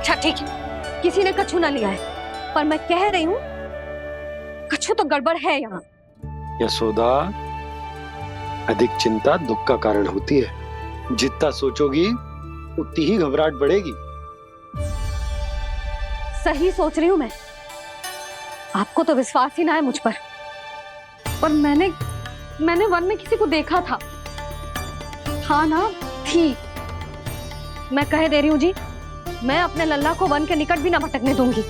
अच्छा ठीक है, किसी ने कछु ना लिया है, पर मैं कह रही हूँ कछु तो गड़बड़ है यहाँ। यशोदा, अधिक चिंता दुख का कारण होती है। जितना सोचोगी उतनी ही घबराहट बढ़ेगी। सही सोच रही हूँ मैं। आपको तो विश्वास ही ना है मुझ पर मैंने वन में किसी को देखा था। हाँ ना, थी। मैं कह दे रही हूँ जी, मैं अपने लल्ला को वन के निकट भी ना भटकने दूंगी।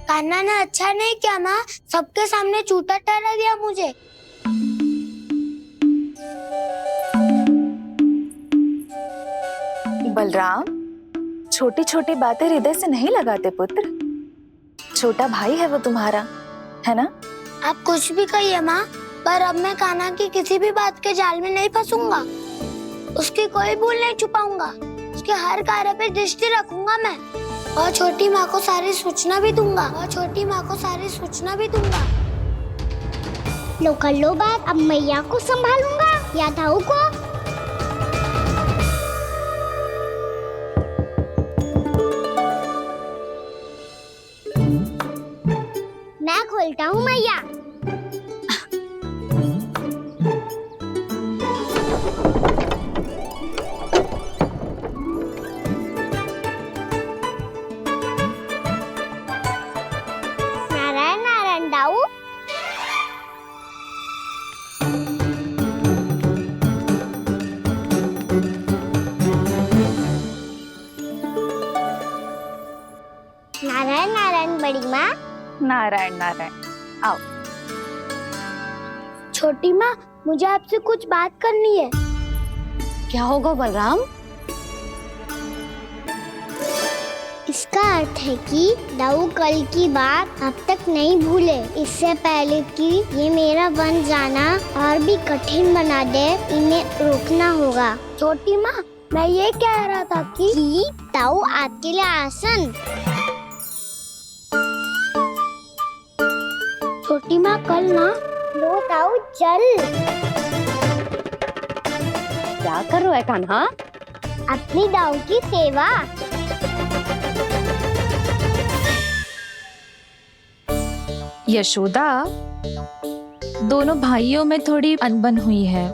कान्हा ने अच्छा नहीं किया माँ, सबके सामने झूठा ठहरा दिया मुझे। बलराम, छोटी छोटी बातें हृदय से नहीं लगाते पुत्र। छोटा भाई है वो तुम्हारा, है ना? आप कुछ भी कहिए माँ, पर अब मैं कान्हा की किसी भी बात के जाल में नहीं फंसूंगा। उसकी कोई भूल नहीं छुपाऊंगा। उसके हर कार्य पे दृष्टि रखूंगा मैं, और छोटी माँ को सारी सूचना भी दूंगा। लो कर लो बात, अब मैया को संभालूंगा या दाऊ को। मैं खोलता हूँ मैया। नारायण नारायण दाऊ। नारायण नारायण बड़ी माँ। नारायण नारायण, आओ। छोटी माँ, मुझे आपसे कुछ बात करनी है। क्या होगा बलराम? इसका अर्थ है कि दाऊ कल की बात अब तक नहीं भूले। इससे पहले कि ये मेरा बन जाना और भी कठिन बना दे, इन्हें रोकना होगा। छोटी माँ, मैं ये कह रहा था कि दाऊ आपके लिए आसन। छोटी माँ, कल ना लो दाऊ चल। क्या कर रहा है कान्हा? अपनी दाऊ की सेवा। यशोदा, दोनों भाइयों में थोड़ी अनबन हुई है।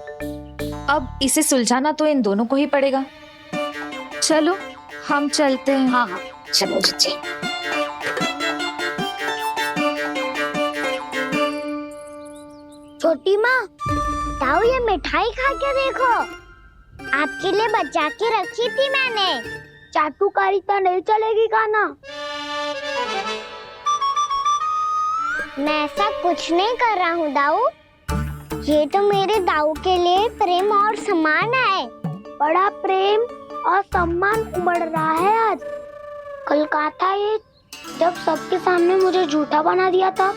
अब इसे सुलझाना तो इन दोनों को ही पड़ेगा। चलो हम चलते हैं। हाँ हाँ, चलो जी। छोटी माँ, दाऊ ये मिठाई खा के देखो। आपके लिए बचा के रखी थी मैंने। चाटुकारिता नहीं चलेगी कान्हा। मैं ऐसा कुछ नहीं कर रहा हूँ दाऊ। ये तो मेरे दाऊ के लिए प्रेम और सम्मान है। बड़ा प्रेम और सम्मान उमड़ रहा है आज। कल कहा था ये, जब सबके सामने मुझे झूठा बना दिया था।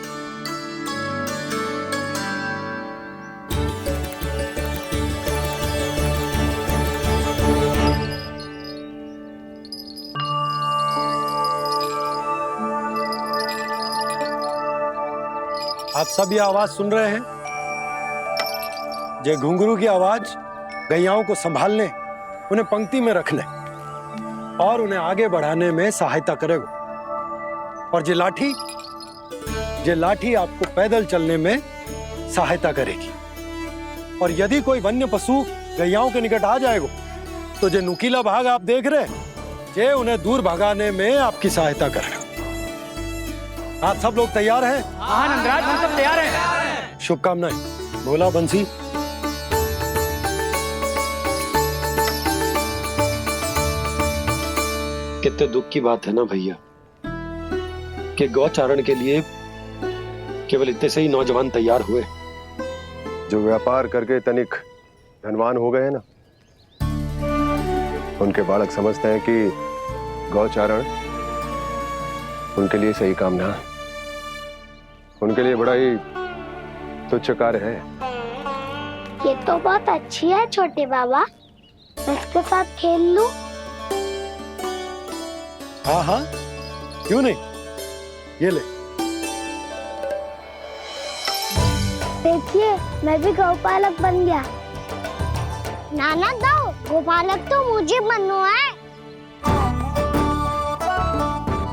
आप सब ये आवाज सुन रहे हैं? ये घुंघरू की आवाज गैयाओं को संभालने, उन्हें पंक्ति में रखने और उन्हें आगे बढ़ाने में सहायता करेगा। और ये लाठी आपको पैदल चलने में सहायता करेगी। और यदि कोई वन्य पशु गैयाओं के निकट आ जाएगा तो जो नुकीला भाग आप देख रहे हैं, ये उन्हें दूर भगाने में आपकी सहायता करेगा। आप सब लोग तैयार हैं? हाँ नंदराज, हम सब तैयार हैं। शुभकामनाएं। भोला बंसी। कितने दुख की बात है ना भैया कि गौचारण के लिए केवल इतने से ही नौजवान तैयार हुए जो व्यापार करके तनिक धनवान हो गए हैं ना, उनके बालक समझते हैं कि गौचारण उनके लिए सही काम ना है। उनके लिए बड़ा ही तुच्छ कार्य है। ये तो बहुत अच्छी है छोटे बाबा, मैं इसके साथ खेल लूं? हाँ हाँ, क्यों नहीं। ये ले। देखिए, मैं भी गौपालक बन गया। नाना दाऊ, गोपालक तो मुझे बनना है।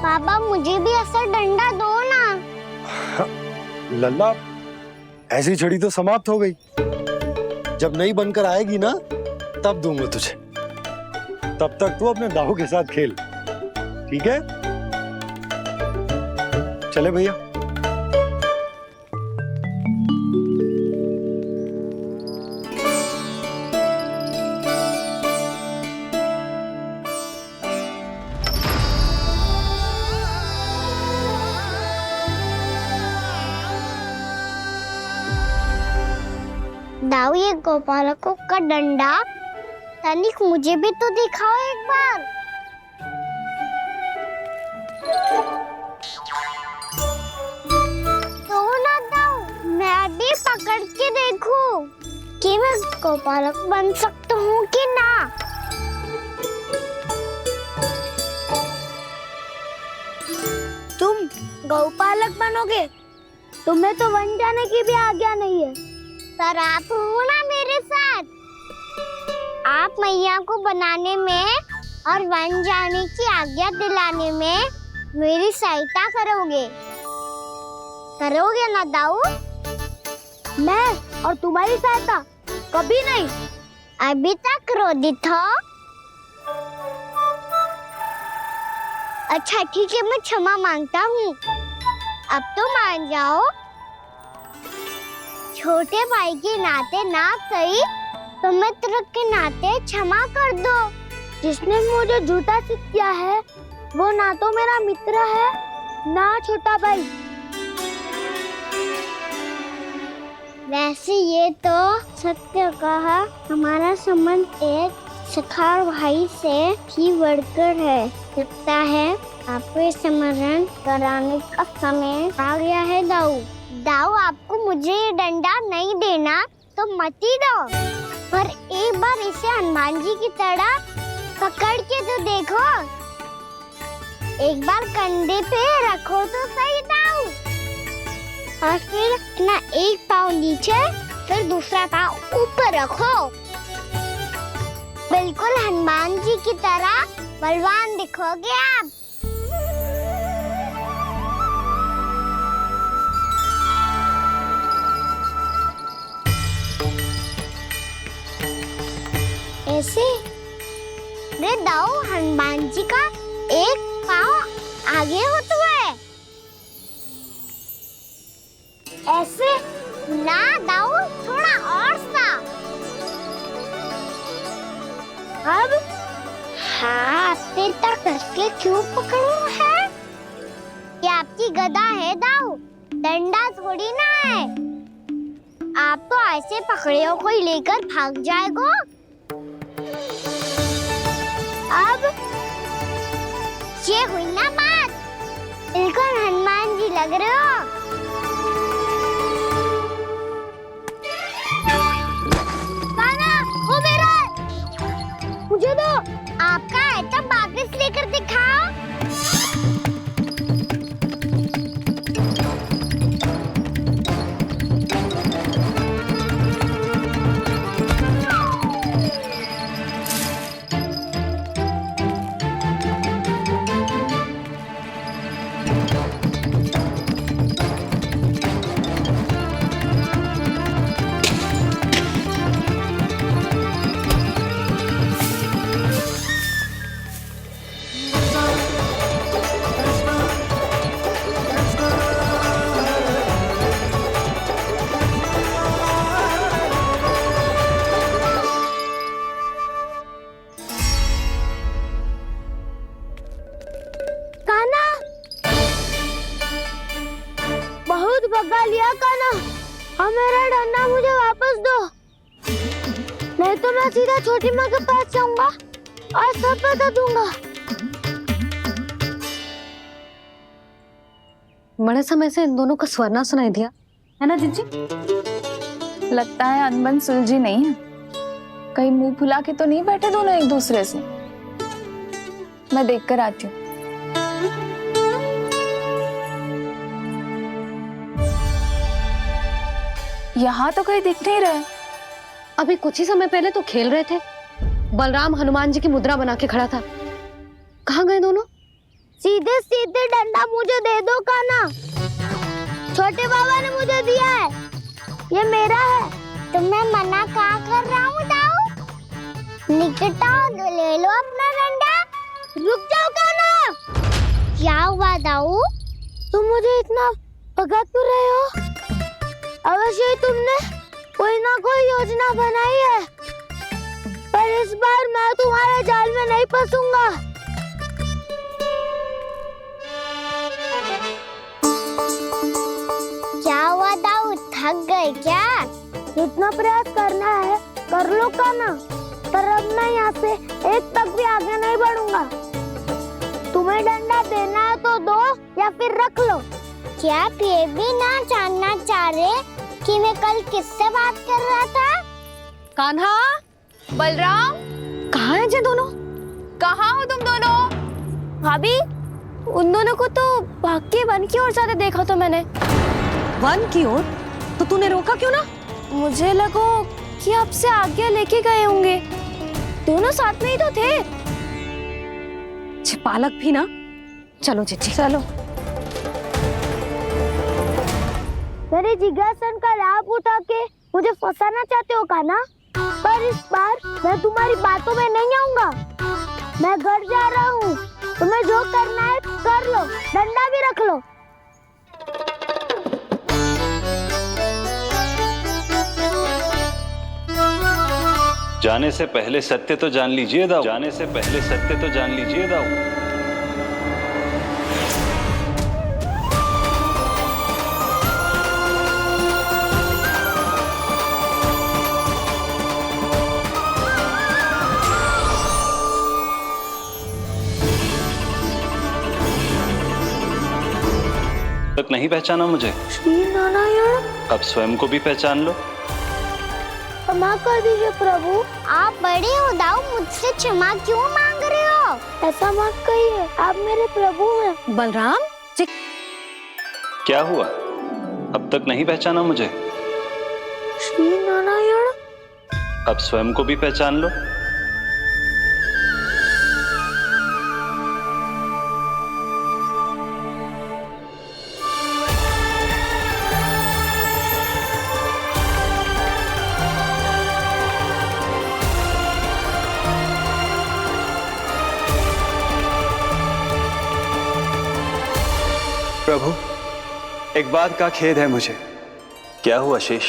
पापा मुझे भी ऐसा डंडा दो ना। लल्ला, ऐसी छड़ी तो समाप्त हो गई। जब नई बनकर आएगी ना तब दूंगा तुझे। तब तक तू अपने दाऊ के साथ खेल, ठीक है? चले भैया। दाऊ, ये गोपालकों का डंडा तनिक मुझे भी तो दिखाओ एक बार। तो ना दाऊ, मैं भी पकड़ के देखूं कि मैं गोपालक बन सकता हूँ कि ना। तुम गौपालक बनोगे? तुम्हें तो वन जाने की भी आज्ञा नहीं है। पर आप हो ना मेरे साथ। आप मैया को बनाने में और वन जाने की आज्ञा दिलाने में मेरी सहायता करोगे ना दाऊ? मैं और तुम्हारी सहायता कभी नहीं। अभी तक क्रोधित हो? अच्छा ठीक है, मैं क्षमा मांगता हूँ। अब तो मान जाओ। छोटे भाई के नाते ना सही तो मित्र के नाते क्षमा कर दो। जिसने मुझे झूठा सिद्ध किया है वो ना तो मेरा मित्र है ना छोटा भाई। वैसे ये तो सत्य कहा, हमारा संबंध एक सखार भाई से भी बढ़कर है। लगता है आपको स्मरण कराने का समय आ गया है दाऊ। दाऊ, आपको मुझे ये डंडा नहीं देना तो मत ही दो, पर एक बार इसे हनुमान जी की तरह पकड़ के तो देखो। एक बार कंधे पे रखो तो सही दाऊ, और फिर अपना एक पाँव नीचे फिर दूसरा पाँव ऊपर रखो। बिल्कुल हनुमान जी की तरह बलवान दिखोगे आप। ऐसे रे दाऊ, हनुमान जी का एक पाँव आगे होता है। ऐसे ना दाऊ, थोड़ा और सा। अब हाथ पे तक कसके क्यों पकड़ू है? ये आपकी गदा है दाऊ, डंडा थोड़ी ना है। आप तो ऐसे पकड़ियों को लेकर भाग जाएगो। अब ये हुई ना बात, बिल्कुल हनुमान जी लग रहे हो। कान्हा, वो मेरा है। मुझे दो। आपका आइटम वापस लेकर दिखाओ। भगा लिया कान्हा, अब मेरा डंडा मुझे वापस दो, नहीं तो मैं सीधा छोटी माँ के पास जाऊंगा और सब बता दूंगा। बड़े समय से इन दोनों का स्वर ना सुनाई दिया है ना जीजी? लगता है अनबन सुलझी नहीं है। कहीं मुंह फुला के तो नहीं बैठे दोनों एक दूसरे से। मैं देख कर आती हूँ। यहाँ तो कहीं दिख नहीं रहे। अभी कुछ ही समय पहले तो खेल रहे थे, बलराम हनुमान जी की मुद्रा बना के खड़ा था। कहाँ गए दोनों? सीधे सीधे डंडा मुझे दे दो कान्हा। छोटे बाबा ने मुझे दिया है, ये मेरा है। तो मैं मना कहाँ कर रहा हूँ दाऊ? निकट आओ, ले लो अपना डंडा। रुक जाओ कान्हा। क्या हुआ दाऊ? तुम मुझे इतना भगा क्यों रहे हो? अवश्य ही तुमने कोई ना कोई योजना बनाई है, पर इस बार मैं तुम्हारे जाल में नहीं फंसूंगा। क्या हुआ दाऊ, थक गए क्या? इतना प्रयास करना है कर लो कान्हा, पर अब मैं यहाँ से एक तक भी आगे नहीं बढ़ूंगा। तुम्हें डंडा देना है तो दो या फिर रख लो। क्या आप ये भी ना जानना चाह रहे कि मैं कल किससे बात कर रहा था? कान्हा, बलराम, कहाँ हैं ये दोनों? कहाँ हो तुम दोनों? भाभी, उन दोनों को तो भाग के वन की ओर जाते देखा तो मैंने। वन की ओर? तो तूने रोका क्यों ना? मुझे लगा कि आपसे आगे लेके गए होंगे। दोनों साथ में ही तो थे। पालक भी ना। चलो चिट्ठी, चलो। मेरे जिज्ञासन का लाभ उठा के मुझे फंसाना चाहते हो कान्हा, पर इस बार मैं तुम्हारी बातों में नहीं आऊंगा। मैं घर जा रहा हूँ, तुम्हें जो करना है कर लो, डंडा भी रख लो। जाने से पहले सत्य तो जान लीजिए दाऊ। जाने से पहले सत्य तो जान लीजिए दाऊ। तक नहीं पहचाना मुझे? श्री नारायण। अब स्वयं को भी पहचान लो। क्षमा कर दीजिए प्रभु। आप बड़े हो दाऊ, मुझसे क्षमा क्यों मांग रहे हो? ऐसा मत कहिए, आप मेरे प्रभु हैं। बलराम, क्या हुआ? अब तक नहीं पहचाना मुझे? श्री नारायण। अब स्वयं को भी पहचान लो। प्रभु, एक बात का खेद है मुझे। क्या हुआ शेष?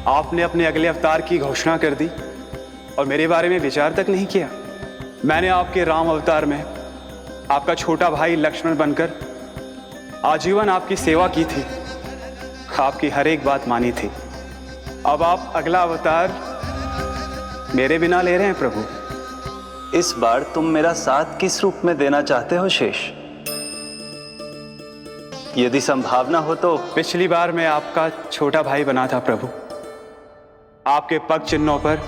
आपने अपने अगले अवतार की घोषणा कर दी और मेरे बारे में विचार तक नहीं किया। मैंने आपके राम अवतार में आपका छोटा भाई लक्ष्मण बनकर आजीवन आपकी सेवा की थी, आपकी हर एक बात मानी थी। अब आप अगला अवतार मेरे बिना ले रहे हैं प्रभु। इस बार तुम मेरा साथ किस रूप में देना चाहते हो शेष? यदि संभावना हो तो। पिछली बार मैं आपका छोटा भाई बना था प्रभु, आपके पग चिन्हों पर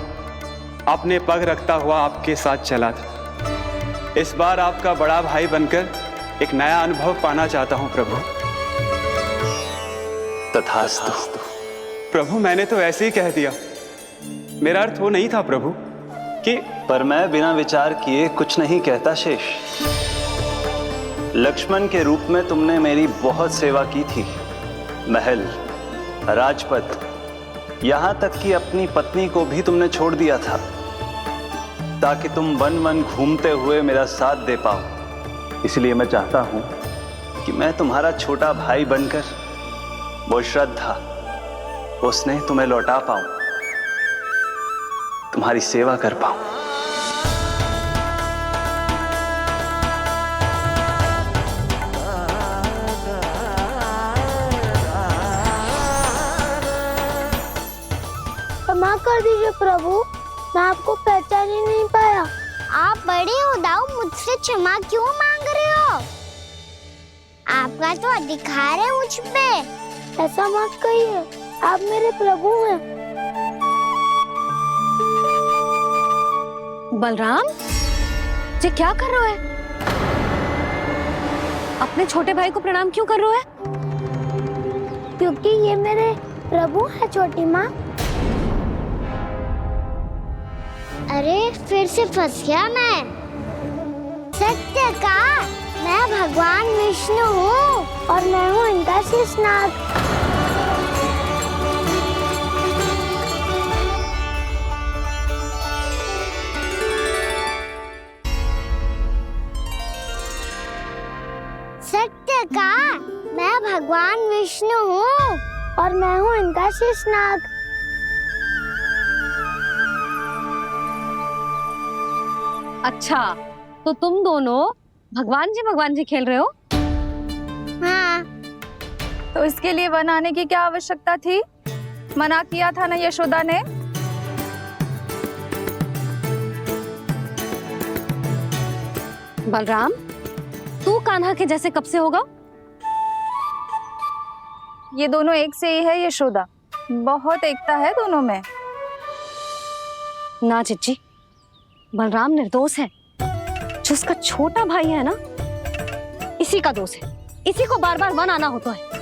अपने पग रखता हुआ आपके साथ चला था। इस बार आपका बड़ा भाई बनकर एक नया अनुभव पाना चाहता हूं प्रभु। तथास्तु। प्रभु, मैंने तो ऐसे ही कह दिया, मेरा अर्थ वो नहीं था प्रभु कि। पर मैं बिना विचार किए कुछ नहीं कहता शेष। लक्ष्मण के रूप में तुमने मेरी बहुत सेवा की थी। महल, राजपथ, यहां तक कि अपनी पत्नी को भी तुमने छोड़ दिया था ताकि तुम वन वन घूमते हुए मेरा साथ दे पाओ। इसलिए मैं चाहता हूं कि मैं तुम्हारा छोटा भाई बनकर वो श्रद्धा, वो स्नेह तुम्हें लौटा पाऊं, तुम्हारी सेवा कर पाऊं। क्षमा कर दीजिए प्रभु, मैं आपको पहचान ही नहीं पाया। आप बड़े हो दाऊ, मुझसे क्षमा क्यों मांग रहे हो? आपका तो अधिकार है मुझ पे। ऐसा मत कहिए, आप मेरे प्रभु हैं। बलराम, ये क्या कर रहे हो? अपने छोटे भाई को प्रणाम क्यों कर रहे हो? क्योंकि ये मेरे प्रभु है छोटी माँ। अरे फिर से फंस गया मैं। सत्य का मैं भगवान विष्णु हूँ और मैं हूँ इनका शेषनाग। सत्य का मैं भगवान विष्णु हूँ और मैं हूँ इनका शेषनाग। अच्छा, तो तुम दोनों भगवान जी खेल रहे हो? हाँ। तो इसके लिए वन आने की क्या आवश्यकता थी? मना किया था ना यशोदा ने। बलराम, तू कान्हा के जैसे कब से होगा? ये दोनों एक से ही है यशोदा, बहुत एकता है दोनों में। ना चिच्ची, बलराम निर्दोष है। जो उसका छोटा भाई है ना, इसी का दोष है। इसी को बार बार वन आना होता है।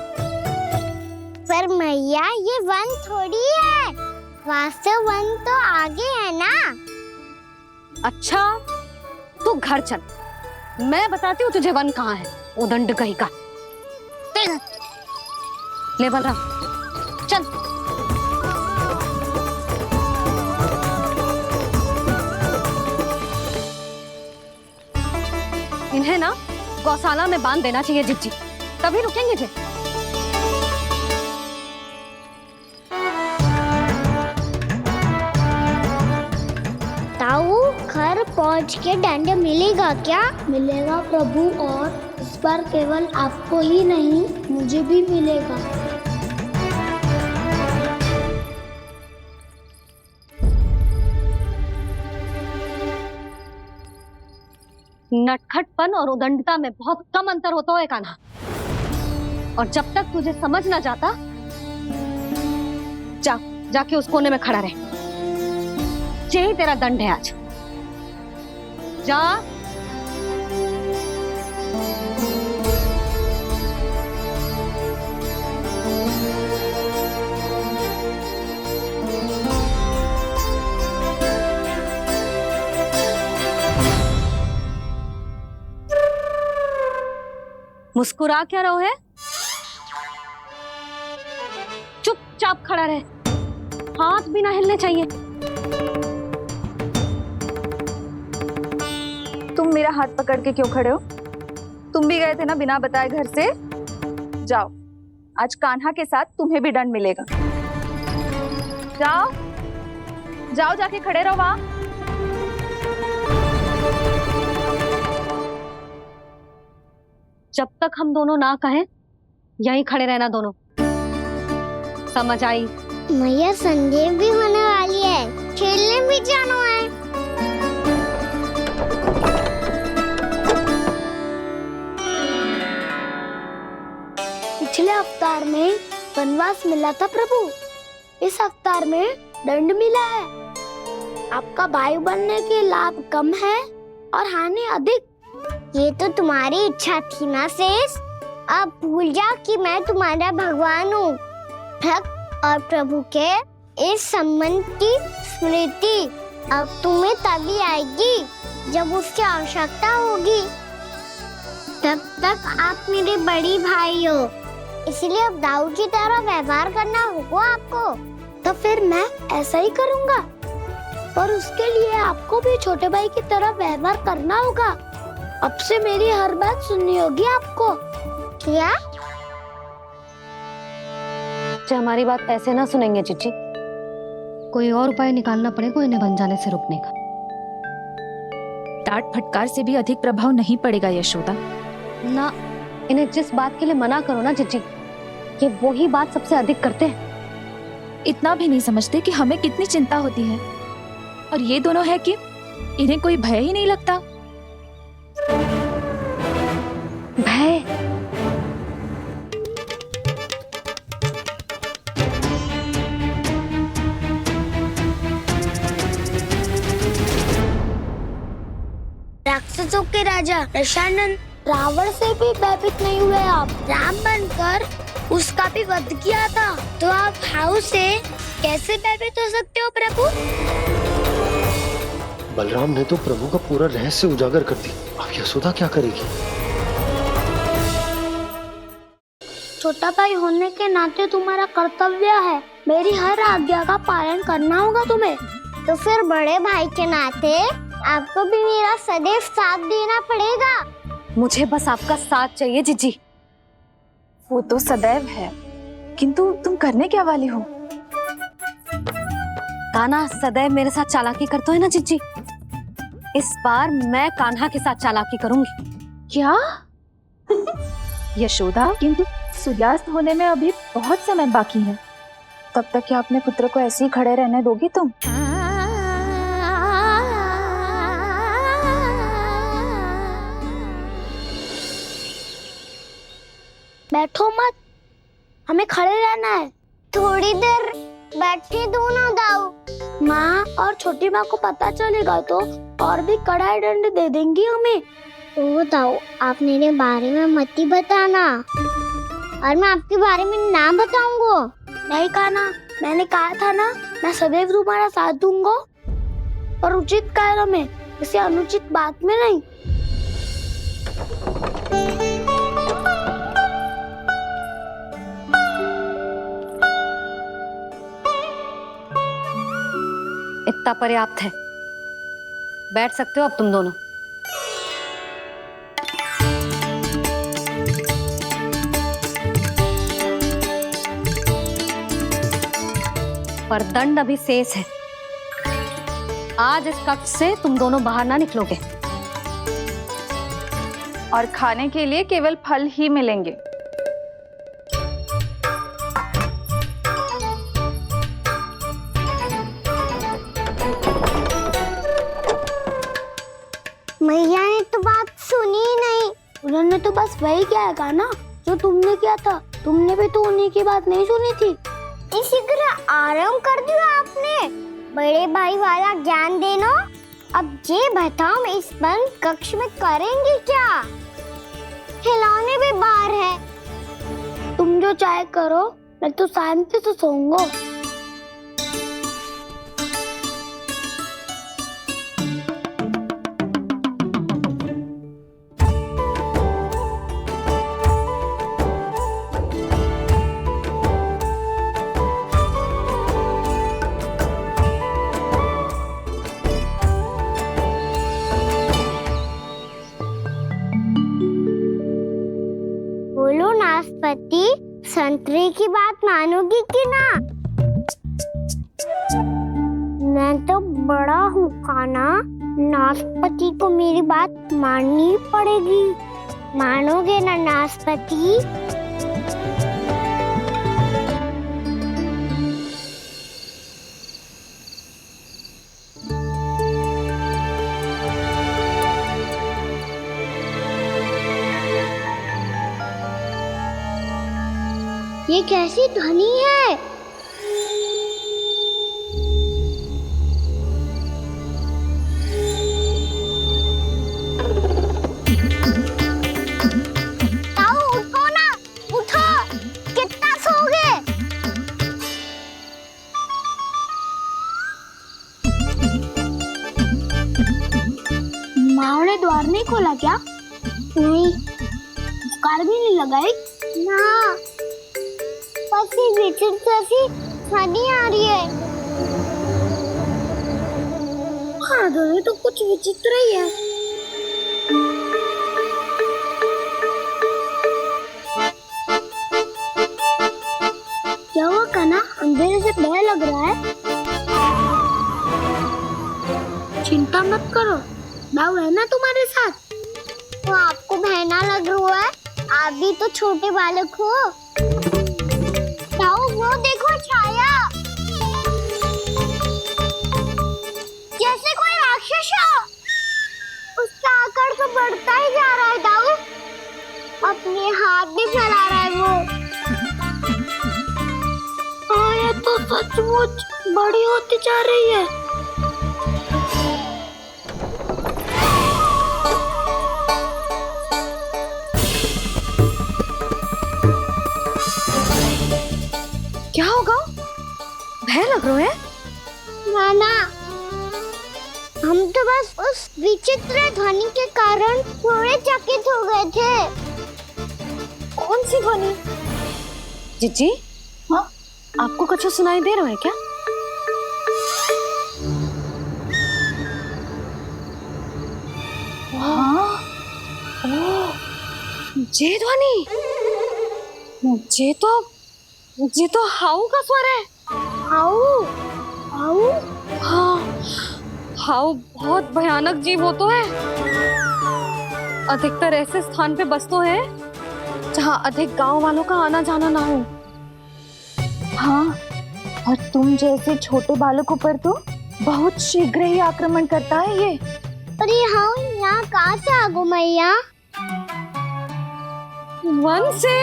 पर मैया ये वन थोड़ी है, वास्तव वन तो आगे है ना। अच्छा, तू घर चल, मैं बताती हूँ तुझे वन कहाँ है। उदंड कहीं का। ले बलराम, चल। इन्हें ना गौशाला में बांध देना चाहिए जिज्जी, तभी रुकेंगे जे। ताऊ, घर पहुँच के दंड मिलेगा क्या? मिलेगा प्रभु, और इस बार केवल आपको ही नहीं मुझे भी मिलेगा। नटखटपन और उदंडता में बहुत कम अंतर होता है कान्हा, और जब तक तुझे समझ ना जाता, जाके उस कोने में खड़ा रहे। यही तेरा दंड है आज। जा। मुस्कुरा क्या रहो है? चुपचाप खड़ा रहे, हाथ भी ना हिलने चाहिए। तुम मेरा हाथ पकड़ के क्यों खड़े हो? तुम भी गए थे ना बिना बताए घर से। जाओ, आज कान्हा के साथ तुम्हें भी दंड मिलेगा। जाओ जाओ, जाके खड़े रहो वहां। जब तक हम दोनों ना कहें, यहीं खड़े रहना दोनों। समझ आई? मैया संध्या भी होने वाली है, खेलने भी जाना है। पिछले अवतार में वनवास मिला था प्रभु, इस अवतार में दंड मिला है। आपका भाई बनने के लाभ कम है और हानि अधिक। ये तो तुम्हारी इच्छा थी ना शेष। अब भूल जा कि मैं तुम्हारा भगवान हूँ। भक्त और प्रभु के इस संबंध की स्मृति अब तुम्हें तभी आएगी जब उसकी आवश्यकता होगी। तब तक आप मेरे बड़ी भाई हो, इसलिए अब दाऊ की तरह व्यवहार करना होगा आपको। तो फिर मैं ऐसा ही करूँगा, पर उसके लिए आपको भी छोटे भाई की तरह व्यवहार करना होगा। अब से मेरी हर बात सुननी होगी आपको। क्या? हमारी बात ऐसे ना सुनेंगे चिच्ची, कोई और उपाय निकालना पड़ेगा इन्हें बन जाने से रुकने का। डांट फटकार से भी अधिक प्रभाव नहीं पड़ेगा यशोदा। ना, इन्हें जिस बात के लिए मना करो ना चिच्ची, ये वही बात सबसे अधिक करते हैं। इतना भी नहीं समझते कि हमें कितनी चिंता होती है, और ये दोनों है कि इन्हें कोई भय ही नहीं लगता। भय? राक्षसों के राजा दशानन रावण से भी भयभीत नहीं हुए आप। राम बनकर उसका भी वध किया था, तो आप हाउ से कैसे भयभीत हो सकते हो प्रभु? बलराम ने तो प्रभु का पूरा रहस्य उजागर कर दिया। अब यशोदा क्या करेगी? छोटा भाई होने के नाते तुम्हारा कर्तव्य है, मेरी हर आज्ञा का पालन करना होगा तुम्हें। तो फिर बड़े भाई के नाते आपको भी मेरा सदैव साथ देना पड़ेगा। मुझे बस आपका साथ चाहिए जीजी। वो तो सदैव है, किंतु तुम करने क्या वाली हो? कान्हा सदैव मेरे साथ चालाकी करता है ना जीजी, इस बार मैं कान्हा के साथ चालाकी करूंगी। क्या? यशोदा, किंतु सूर्यास्त होने में अभी बहुत समय बाकी है, तब तक क्या अपने पुत्र को ऐसे ही खड़े रहने दोगी तुम? बैठो मत, हमें खड़े रहना है। थोड़ी देर बैठे दो ना दाऊ। माँ और छोटी माँ को पता चलेगा तो और भी कड़ा दंड दे देंगी हमें। ओ दाऊ, आप मेरे बारे में मत ही बताना, और मैं आपके बारे में ना बताऊंगा। नहीं कान्हा, मैंने कहा था ना, मैं सदैव तुम्हारा साथ दूंगा, और उचित कार्य में, किसी अनुचित बात में नहीं। इतना पर्याप्त है, बैठ सकते हो अब तुम दोनों। पर दंड अभी शेष है। आज इस कक्ष से तुम दोनों बाहर ना निकलोगे, और खाने के लिए केवल फल ही मिलेंगे। मैया ने तो बात सुनी ही नहीं। उन्होंने तो बस वही किया था ना जो तुमने किया था। तुमने भी तो उन्हीं की बात नहीं सुनी थी। शीघ्र आराम कर दिया आपने। बड़े भाई वाला ज्ञान देना। अब ये बताओ, इस बंद कक्ष में करेंगे क्या? खिलौने भी बाहर है। तुम जो चाहे करो, मैं तो शांति से सोऊंगा। बोलो नाशपाती, संतरे की बात मानोगी कि ना? मैं तो बड़ा हूँ कान्हा, नाशपाती को मेरी बात माननी पड़ेगी। मानोगे ना नाशपाती? ये कैसी ध्वनि है? ताऊ उठो ना, उठो, कितना सोओगे? माँ ने द्वार नहीं खोला क्या? नहीं। कार भी नहीं लगाई? ना, ध्वनि आ रही है। हाँ, ध्वनि तो कुछ विचित्र ही है। क्या हुआ कान्हा, अंधेरे से डर लग रहा है? चिंता मत करो, दाऊ है ना तुम्हारे साथ। तो आपको बहना लग रहा है, आप भी तो छोटे बालक हो। वो देखो छाया, जैसे कोई राक्षस हो। उसका आकार तो बढ़ता ही जा रहा है दाऊ, अपने हाथ भी फैला रहा है वो। हाँ, ये तो सचमुच बड़ी होती जा रही है। क्या होगा? भय लग रहा है? नाना, हम तो बस उस विचित्र ध्वनि के कारण थोड़े चकित हो गए थे। कौन सी ध्वनि? जीजी, हाँ, आपको कुछ सुनाई दे रहा है क्या? हाँ, ओह, ये ध्वनि, ये तो हाउ का स्वर है। हाउ, हाउ, हाँ, हाउ बहुत भयानक जीव हो तो है। अधिकतर ऐसे स्थान पे बसते हैं जहाँ अधिक गांव वालों का आना जाना ना हो। हाँ, और तुम जैसे छोटे बालकों पर तो बहुत शीघ्र ही आक्रमण करता है ये। पर ये हाउ यहाँ कहाँ से आ गो मैया? वन से।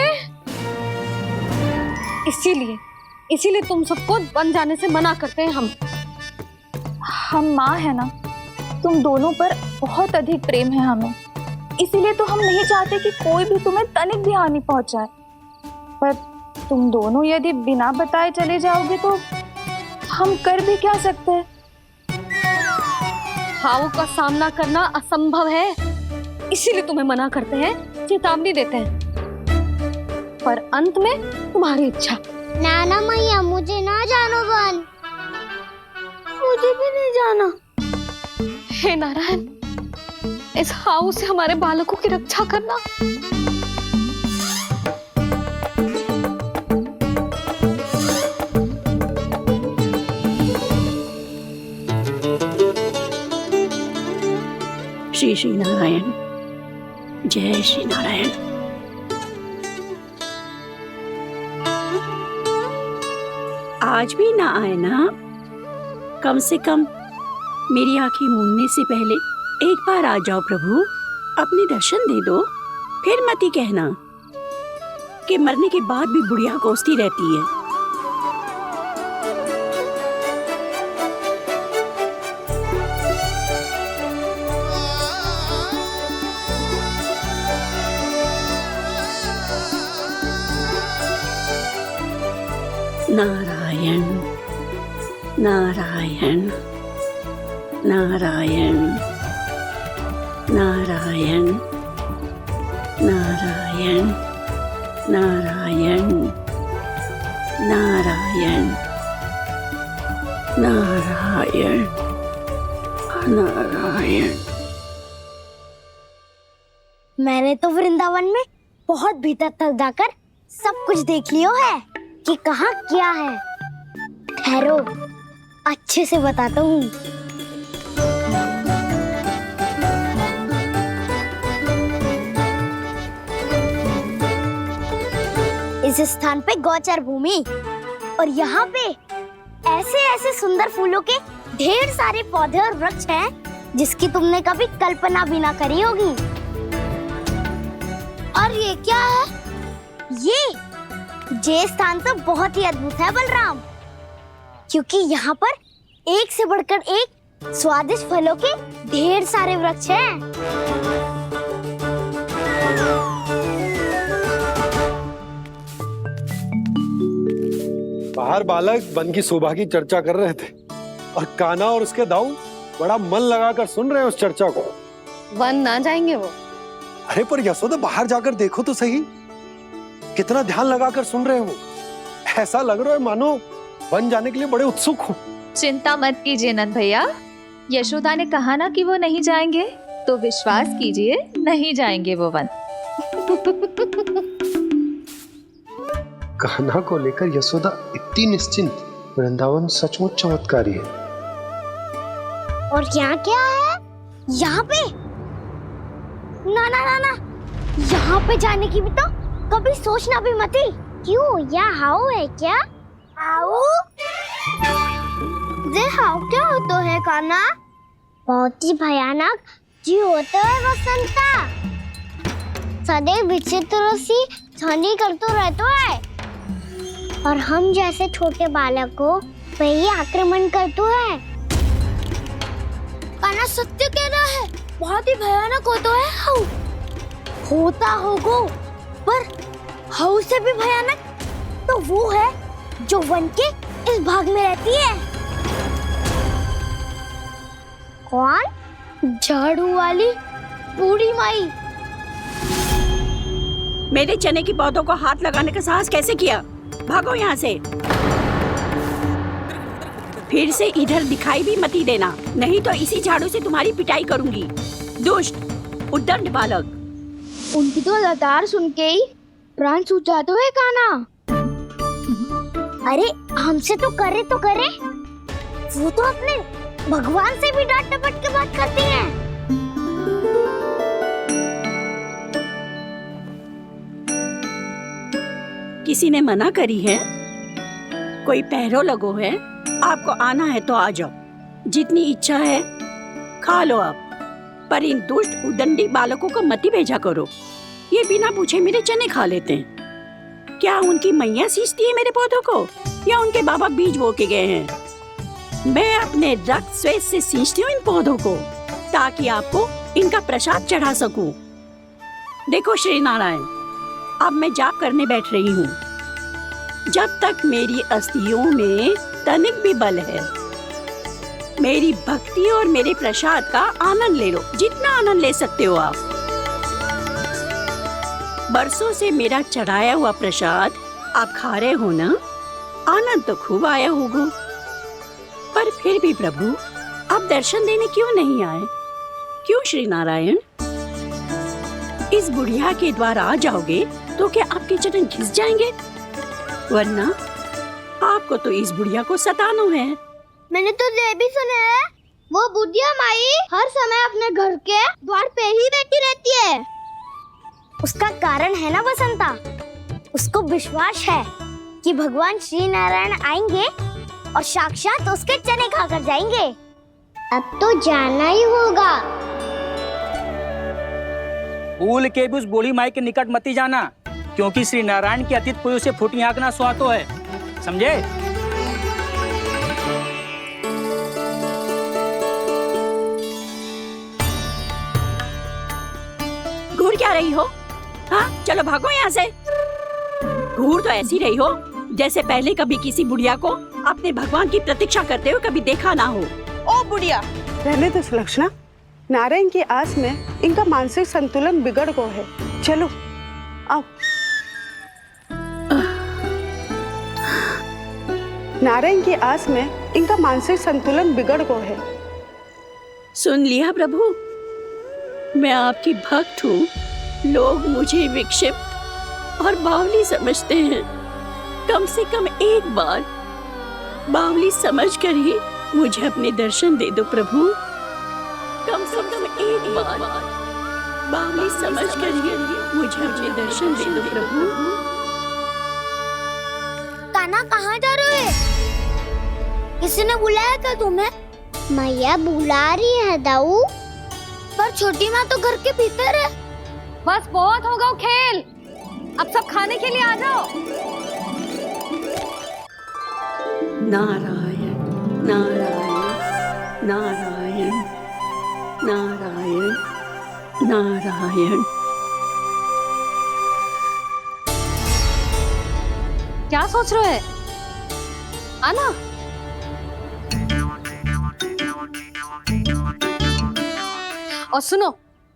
इसीलिए तुम सबको वन जाने से मना करते हैं हम माँ है ना, तुम दोनों पर बहुत अधिक प्रेम है हमें, इसीलिए तो हम नहीं चाहते कि कोई भी तुम्हें तनिक भी हानि पहुंचाए। पर तुम दोनों यदि बिना बताए चले जाओगे तो हम कर भी क्या सकते हैं? हाउ का सामना करना असंभव है, इसीलिए तुम्हें मना करते हैं, चेतावनी देते हैं। पर अंत में तुम्हारी इच्छा। नाना मैया, मुझे ना जानो वन। मुझे भी नहीं जाना। हे नारायण, इस हाउ से हमारे बालकों की रक्षा करना। श्री श्री नारायण, जय श्री नारायण। आज भी ना आए ना? कम से कम मेरी आंखें मूंदने से पहले एक बार आ जाओ प्रभु, अपने दर्शन दे दो। फिर मत ही कहना कि मरने के बाद भी बुढ़िया कोसती रहती है। नारायण नारायण नारायण नारायण नारायण नारायण नारायण नारायण नारायण। मैंने तो वृंदावन में बहुत भीतर तक जाकर सब कुछ देख लियो है कि कहाँ क्या है। ठहरो, अच्छे से बताता हूँ। इस स्थान पे गोचर भूमि और यहाँ पे ऐसे ऐसे सुंदर फूलों के ढेर सारे पौधे और वृक्ष हैं जिसकी तुमने कभी कल्पना भी ना करी होगी। और ये क्या है? ये स्थान तो बहुत ही अद्भुत है बलराम, क्योंकि यहाँ पर एक से बढ़कर एक स्वादिष्ट फलों के ढेर सारे वृक्ष हैं। बाहर बालक वन की शोभा की चर्चा कर रहे थे और कान्हा और उसके दाऊ बड़ा मन लगाकर सुन रहे हैं उस चर्चा को। वन ना जाएंगे वो। अरे पर यशोदा, बाहर जाकर देखो तो सही, कितना ध्यान लगाकर सुन रहे हो। ऐसा लग रहा है मानो वन जाने के लिए बड़े उत्सुक हो। चिंता मत कीजिए नंद भैया, यशोदा ने कहा ना कि वो नहीं जाएंगे, तो विश्वास कीजिए नहीं जाएंगे वो वन। कान्हा को लेकर यशोदा इतनी निश्चिंत, वृंदावन सचमुच चमत्कारी है। और यहाँ क्या है? यहाँ पे ना ना ना ना, यहाँ पे जाने की भी तो कभी सोचना भी मत ही। क्यों, यहाँ हाउ है क्या? हाउ? ये हाउ क्या होता है कान्हा? बहुत ही भयानक जी होता है वसंता। सदैव विचित्र सी ध्वनि करते रहता है और हम जैसे छोटे बालकों पे ही आक्रमण करते हैं। कान्हा सत्य कह रहा है, बहुत ही भयानक होता है हाउ। होता होगा, पर हाउ से भी भयानक तो वो है जो वन के इस भाग में रहती है। कौन? झाड़ू वाली बूढ़ी माई। मेरे चने की पौधों को हाथ लगाने का साहस कैसे किया? भागो यहाँ से। फिर से इधर दिखाई भी मती देना, नहीं तो इसी झाड़ू से तुम्हारी पिटाई करूंगी। दुष्ट उद्दंड बालक। उनकी तो लतार सुन के ही प्राण सूझ जाते हुए काना। अरे हमसे तो करे, वो तो अपने भगवान से भी डांट डपट के बात करती हैं। किसी ने मना करी है? कोई पैरों लगो है? आपको आना है तो आ जाओ, जितनी इच्छा है खा लो आप, पर इन दुष्ट उदंडी बालकों को मत ही भेजा करो। ये बिना पूछे मेरे चने खा लेते हैं। क्या उनकी मैया सींचती है मेरे पौधों को, या उनके बाबा बीज बो के गए हैं? मैं अपने रक्त स्वेद से सींचती हूँ इन पौधों को, ताकि आपको इनका प्रसाद चढ़ा सकूं। देखो श्री नारायण, अब मैं जाप करने बैठ रही हूँ। जब तक मेरी अस्थियों में तनिक भी बल है, मेरी भक्ति और मेरे प्रसाद का आनंद ले लो, जितना आनंद ले सकते हो आप। बरसों से मेरा चढ़ाया हुआ प्रसाद आप खा रहे हो ना? आनंद तो खूब आया होगा, पर फिर भी प्रभु आप दर्शन देने क्यों नहीं आए? क्यों श्री नारायण? इस बुढ़िया के द्वार आ जाओगे तो क्या आपके चरण घिस जाएंगे? वरना आपको तो इस बुढ़िया को सताना है। मैंने तो ये भी सुना है, वो बुढ़िया माई हर समय अपने घर के द्वार पे ही बैठी रहती है। उसका कारण है ना बसंता, उसको विश्वास है कि भगवान श्री नारायण आएंगे और साक्षात उसके चने खाकर जाएंगे। अब तो जाना ही होगा। भूल के भी उस बूढ़ी माई के निकट मत जाना, क्योंकि श्री नारायण की अतीत कोई उसे फूटी हाँकना स्वातो है, समझे? घूर क्या रही हो? हाँ, चलो भागो यहाँ से। घूर तो ऐसी रही हो जैसे पहले कभी किसी बुढ़िया को अपने भगवान की प्रतीक्षा करते हुए कभी देखा ना हो। ओ बुढ़िया, रहने दो सुलक्षणा। नारायण की आस में इनका मानसिक संतुलन बिगड़ गया है। चलो आओ। नारायण की आस में इनका मानसिक संतुलन बिगड़ गया है। सुन लिया प्रभु, मैं आपकी भक्त हूँ। लोग मुझे विक्षिप्त और बावली समझते हैं। कम से कम एक बार बावली समझकर ही मुझे अपने दर्शन दे दो प्रभु। कम से कम एक बार बावली समझकर ही मुझे अपने दर्शन दे दो प्रभु। कान्हा कहाँ जा रहे हो? किसी ने बुलाया क्या तुम्हें? मैया बुला रही है दाऊ। पर छोटी माँ तो घर के भीतर है। बस बहुत होगा खेल, अब सब खाने के लिए आ जाओ। नारायण नारायण नारायण नारायण नारायण। क्या सोच रहे हैं? आना। और सुनो,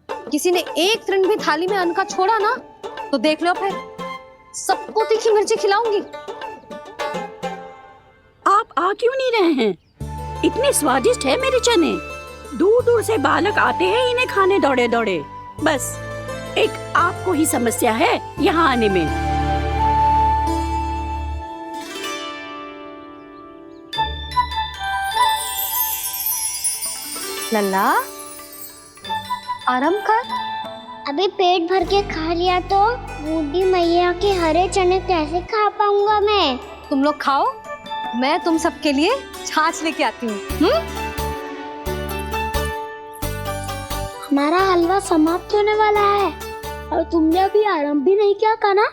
किसी ने एक तृण भी थाली में अन्न का छोड़ा ना तो देख लो, फिर सबको तीखी मिर्ची खिलाऊंगी। आप आ क्यों नहीं रहे हैं? इतने स्वादिष्ट है मेरे चने। दूर दूर से बालक आते हैं इन्हें खाने दौड़े दौड़े। बस एक आपको ही समस्या है यहाँ आने में। लल्ला, आराम कर। अभी पेट भर के खा लिया तो बूढ़ी मैया के हरे चने कैसे खा पाऊंगा मैं? तुम लोग खाओ, मैं तुम सबके लिए छाछ लेके आती हूँ। हमारा हलवा समाप्त होने वाला है और तुमने अभी आराम भी नहीं किया कान्हा।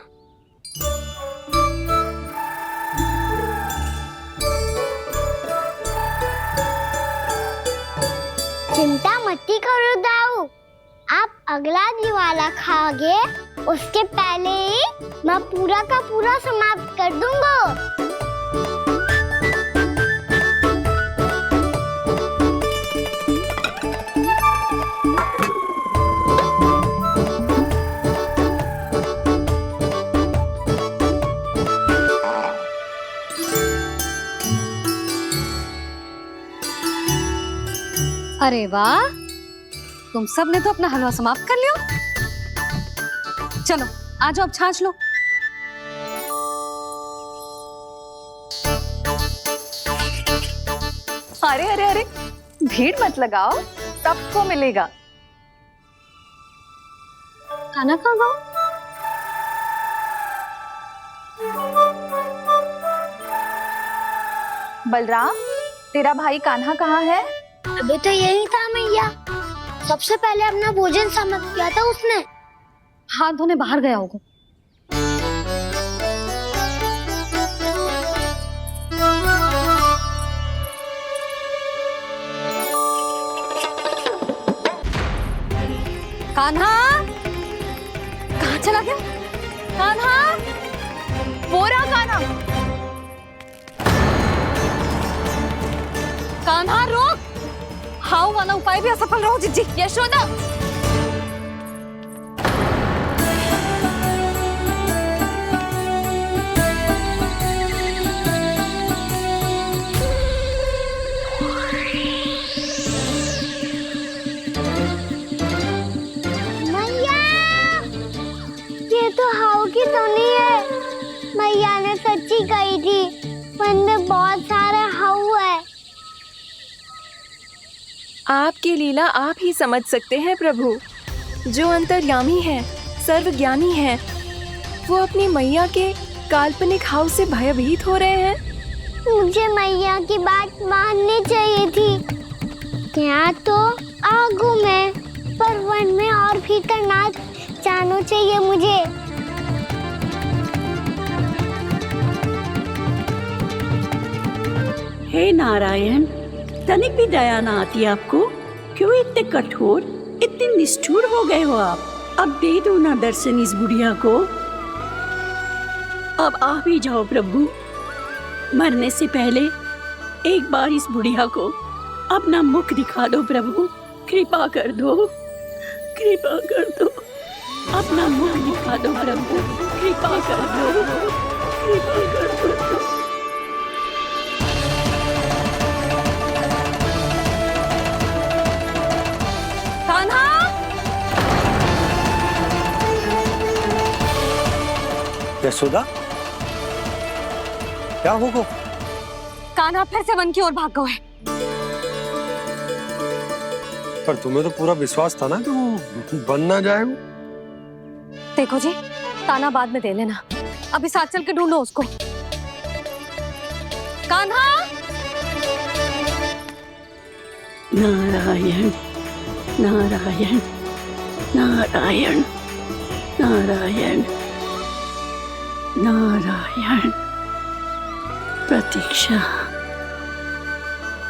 चिंता मत करो दाऊ, आप अगला दिवाला खाओगे उसके पहले ही मैं पूरा का पूरा समाप्त कर दूंगा। अरे वाह, तुम सब ने तो अपना हलवा समाप्त कर लिया। चलो आ जाओ, अब छाछ लो। अरे अरे अरे, भीड़ मत लगाओ, सबको मिलेगा। खाना खा गो। बलराम, तेरा भाई कान्हा कहाँ है? अभी तो यही था मैया, सबसे पहले अपना भोजन समाप्त किया था उसने। हाथ धोने बाहर गया होगा। कान्हा कहाँ चला गया? कान्हा, वो रहा कान्हा। कान्हा रोक! हाउ वाला उपाय भी असफल रहो जिज्जी। यशोदा, मैया, ये तो हाउ की धुनी है। मैया ने सच्ची कही थी, वन में बहुत सारे हाउ है। आपकी लीला आप ही समझ सकते हैं प्रभु। जो अंतर्यामी है, सर्वज्ञानी है, वो अपनी मैया के काल्पनिक हाव से भयभीत हो रहे हैं। मुझे मैया की बात माननी चाहिए थी। यहाँ तो आगू में, पर वन में और भीतर ना जाना चाहिए मुझे। हे नारायण, तनिक भी दया ना आती आपको? क्यों इतने कठोर, इतने निष्ठुर हो गए हो आप? अब दे दो ना दर्शन इस बुढ़िया को। अब आ भी जाओ प्रभु, मरने से पहले एक बार इस बुढ़िया को अपना मुख दिखा दो प्रभु। कृपा कर दो, कृपा कर दो, अपना मुख दिखा दो प्रभु। कृपा कर दो, कृपा कर दो। यशोदा, क्या होगा? कान्हा फिर से वन की ओर भाग गए। पर तुम्हें तो पूरा विश्वास था ना कि वो बन ना जाए। देखो जी, ताना बाद में दे लेना, अभी साथ चल के ढूंढो उसको। कान्हा! नारायण नारायण नारायण नारायण नारायण। प्रतीक्षा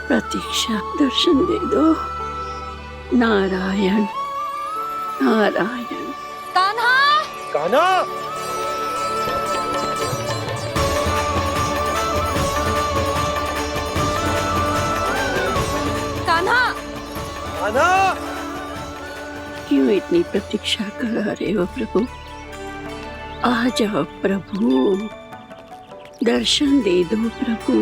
प्रतीक्षा, दर्शन दे दो। नारायण नारायण। कान्हा! कान्हा! कान्हा! कान्हा! क्यों इतनी प्रतीक्षा करा रहे हो प्रभु? आ जाओ प्रभु, दर्शन दे दो प्रभु।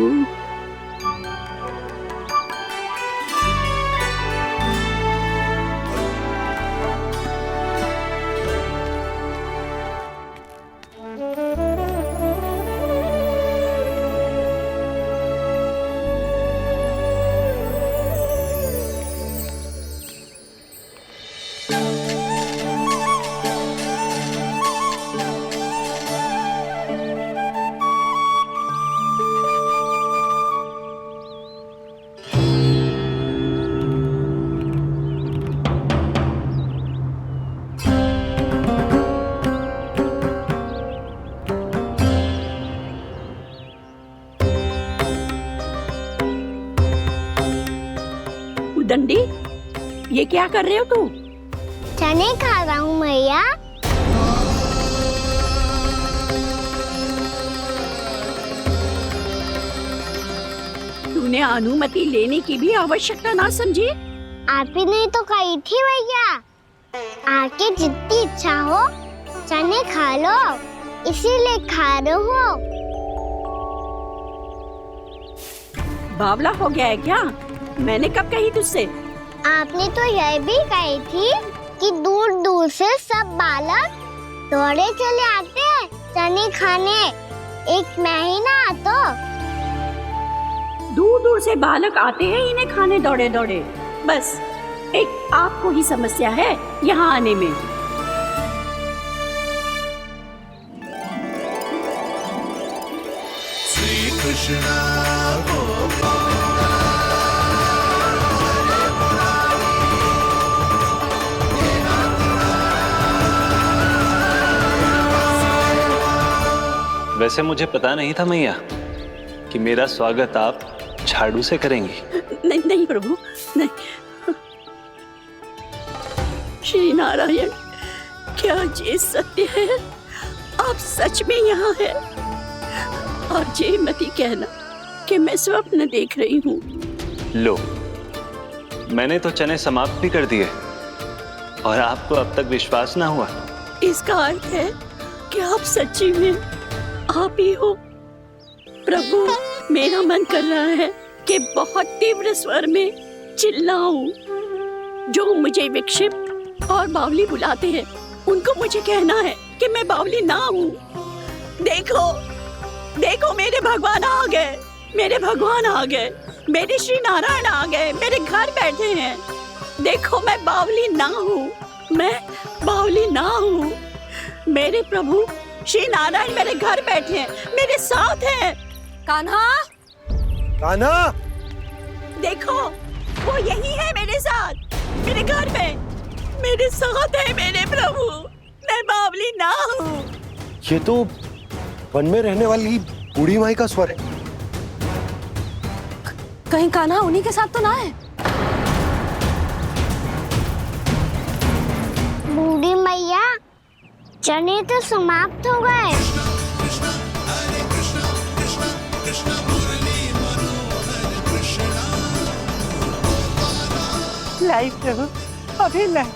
दंडी, ये क्या कर रहे हो तू? चने खा रहा हूँ मैया। तूने अनुमति लेने की भी आवश्यकता ना समझी? आप ही नहीं तो कही थी भैया, आके जितनी इच्छा हो चने खा लो, इसीलिए खा रहे हो। बावला हो गया है क्या? मैंने कब कही तुझसे? आपने तो यह भी कही थी कि दूर दूर से सब बालक दौड़े चले आते हैं चने खाने, एक मैं ही ना तो। दूर दूर से बालक आते हैं इन्हें खाने दौड़े दौड़े, बस एक आपको ही समस्या है यहाँ आने में। श्री कृष्ण वैसे मुझे पता नहीं था मैया कि मेरा स्वागत आप झाड़ू से करेंगी। नहीं नहीं प्रभु, नहीं। श्री नारायण, क्या ये सत्य है? आप सच में यहाँ हैं? और ये मत ही कहना कि मैं स्वप्न देख रही हूँ। लो, मैंने तो चने समाप्त भी कर दिए और आपको अब तक विश्वास ना हुआ। इसका अर्थ है कि आप सच्ची में आप ही हो। प्रभु, मेरा मन कर रहा है कि बहुत तीव्र स्वर में चिल्लाऊं। जो मुझे विक्षिप्त और बावली बुलाते हैं उनको मुझे कहना है कि मैं बावली ना हूँ। देखो देखो, मेरे भगवान आ गए, मेरे भगवान आ गए, मेरे श्री नारायण आ गए, मेरे घर बैठे हैं। देखो, मैं बावली ना हूँ, मैं बावली ना हूँ। मेरे प्रभु श्री नारायण मेरे घर बैठे हैं, मेरे साथ हैं। कान्हा, कान्हा, देखो वो यही है मेरे साथ, मेरे घर में मेरे साथ है मेरे प्रभु। मैं बावली ना हूँ। ये तो वन में रहने वाली बूढ़ी माई का स्वर है। कहीं कान्हा उन्हीं के साथ तो ना है? बूढ़ी मैया, चने तो समाप्त हो गए। लाई प्रभु, अभी लाई।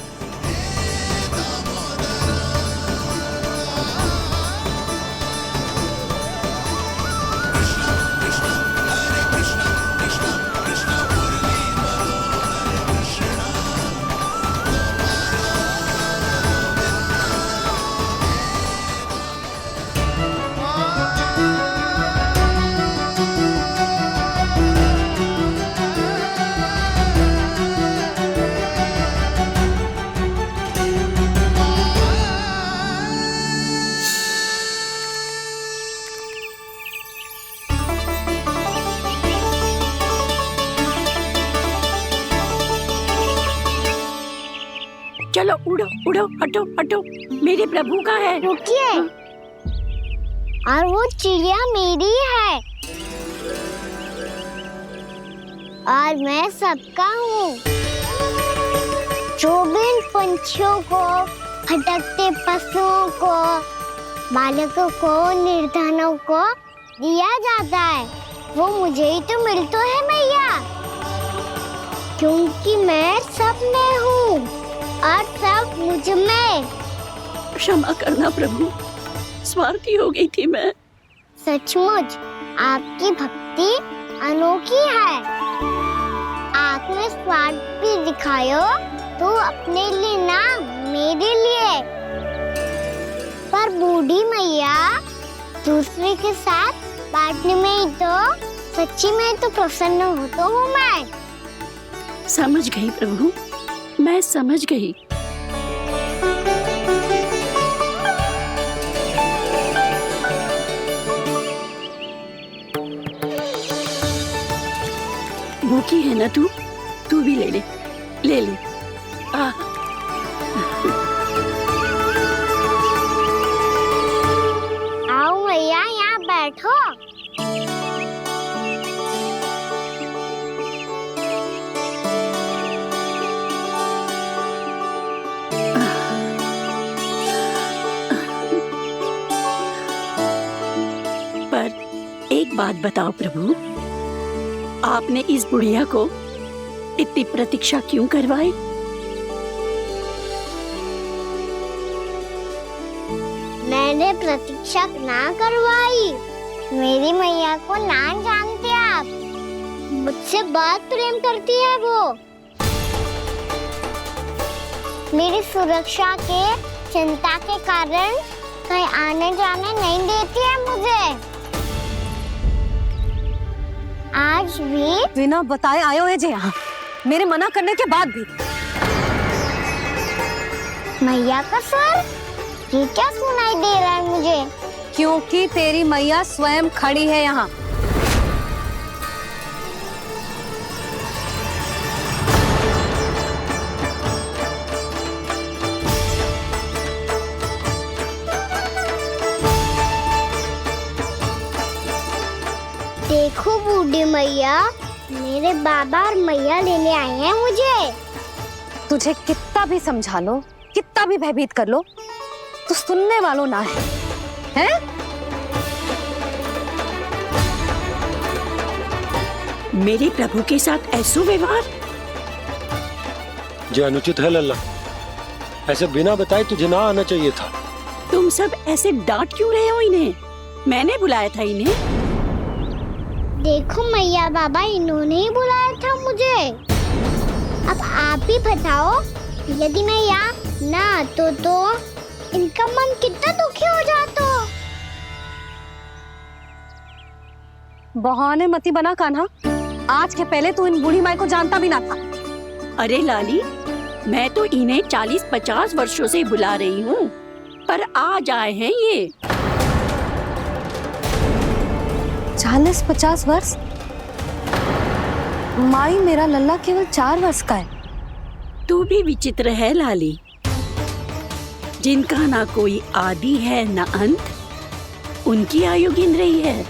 चलो उड़ो उड़ो, हटो हटो, मेरे प्रभु का है। रुकिए, और वो चिड़िया मेरी है और मैं सबका हूँ। जो भी इन पंछियों को, भटकते पशुओं को, बालकों को, निर्धनों को दिया जाता है, वो मुझे ही तो मिलता है मैया, क्योंकि मैं सब में हूँ और सब मुझ में। क्षमा करना प्रभु, स्वार्थी हो गई थी मैं। सचमुच आपकी भक्ति अनोखी है। आपने स्वार्थ भी दिखायो तो अपने लिए ना, मेरे लिए। पर बूढ़ी मैया, दूसरे के साथ बांटने में ही तो सच्ची में तो प्रसन्न होता हूँ मैं। समझ गई प्रभु, मैं समझ गई। भूखी है ना तू भी ले ले, ले ले। आओ मैया, यहाँ बैठो। पर एक बात बताओ प्रभु, आपने इस बुढ़िया को इतनी प्रतीक्षा क्यों करवाई? मैंने प्रतीक्षा ना करवाई। मेरी मैया को ना जानते आप, मुझसे बहुत प्रेम करती है वो। मेरी सुरक्षा के चिंता के कारण कहीं आने जाने नहीं देती है मुझे। आज भी बिना बताए आयो है जे यहाँ, मेरे मना करने के बाद भी। मैया का सर, ये क्या सुनाई दे रहा है मुझे? क्योंकि तेरी मैया स्वयं खड़ी है यहाँ। देखो बूढ़ी मैया, मेरे बाबा और मैया लेने आए हैं मुझे। तुझे कितना भी समझा लो, कितना भी भयभीत कर लो, तो सुनने वालों ना है, हैं? मेरे प्रभु के साथ ऐसा व्यवहार जो अनुचित है लल्ला। ऐसे बिना बताए तुझे ना आना चाहिए था। तुम सब ऐसे डांट क्यों रहे हो इन्हें? मैंने बुलाया था इन्हें। देखो मैया बाबा, इन्होंने ही बुलाया था मुझे। अब आप ही बताओ, यदि मैं यहाँ ना आतो तो इनका मन कितना दुखी हो जाता। बहाने मती बना कान्हा, आज के पहले तू इन बूढ़ी माई को जानता भी ना था। अरे लाली, मैं तो इन्हें 40-50 वर्षों से बुला रही हूँ, पर आज आए हैं ये। 40-50 वर्ष? माई, मेरा लल्ला केवल 4 वर्ष का है। तू भी विचित्र है लाली, जिनका ना कोई आदि है ना अंत, उनकी आयु गिन रही है।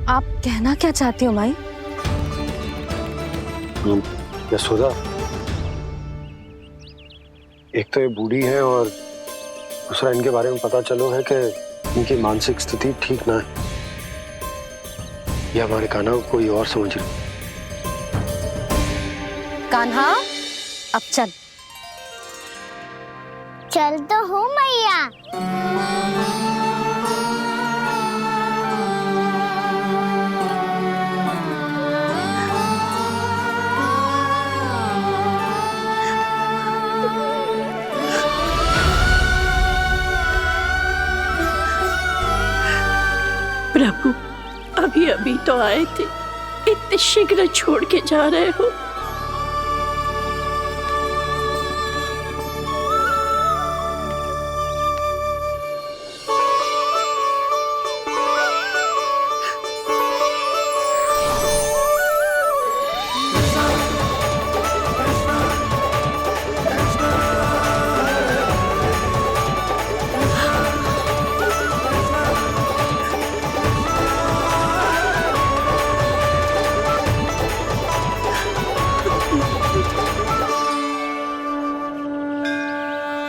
आप कहना क्या चाहती हो माई? यशोदा, एक तो ये बूढ़ी है और दूसरा इनके बारे में पता चलो है कि इनकी मानसिक स्थिति ठीक ना है। ये हमारे कान्हा को कोई और समझ रही। कान्हा, अब चल। चल तो हूँ मैया। प्रभु, अभी अभी तो आए थे, इतने शीघ्र छोड़ के जा रहे हो?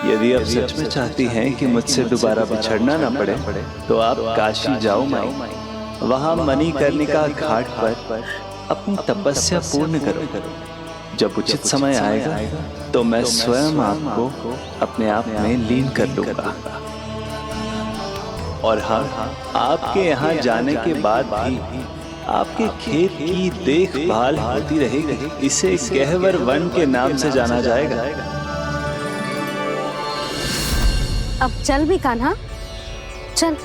यदि आप सच में चाहती हैं कि मुझसे दोबारा बिछड़ना ना पड़े तो आप काशी जाओ माई। वहां मणिकर्णिका घाट पर अपनी तपस्या पूर्ण करो। जब उचित समय आएगा तो मैं स्वयं आपको अपने आप में लीन कर लूंगा। और हाँ, आपके यहाँ जाने के बाद भी आपके खेत की देखभाल होती रहेगी। इसे गहवर वन के नाम से जाना जाएगा। अब चल भी कान्हा, चल।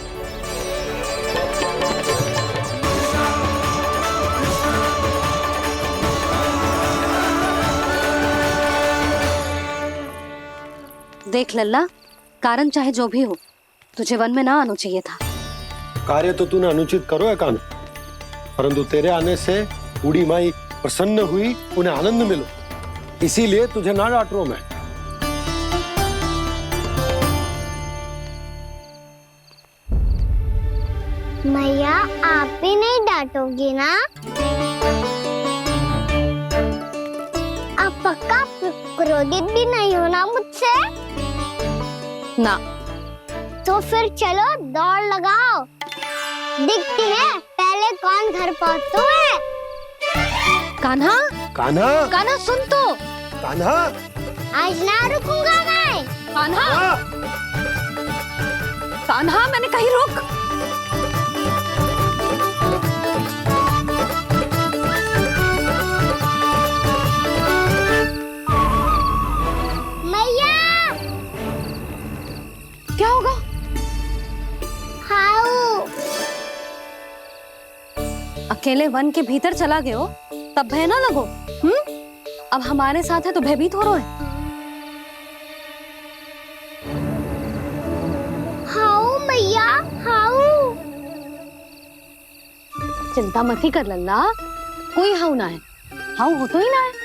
देख लल्ला, कारण चाहे जो भी हो, तुझे वन में ना आना चाहिए था। कार्य तो तूने अनुचित करो है कान्हा, परंतु तेरे आने से बूढ़ी माई प्रसन्न हुई, उन्हें आनंद मिलो, इसीलिए तुझे ना डांट रहा हूं मैं। मैया, आप भी नहीं डांटोगी ना? आप पक्का क्रोधित भी नहीं हो ना मुझसे? ना। तो फिर चलो दौड़ लगाओ, दिखती है पहले कौन घर पहुंचता है। कान्हा, कान्हा, कान्हा सुन तो। कान्हा, आज ना रुकूंगा मैं। कान्हा, कान्हा, मैंने कहीं रोक। अकेले वन के भीतर चला गए हो तब भय ना लगो। अब हमारे साथ है तो भयभीत हो रहे हो। हाउ मैया हाउ। चिंता मत ही कर लल्ला, कोई हाउ ना है, हाउ हो तो ही ना है।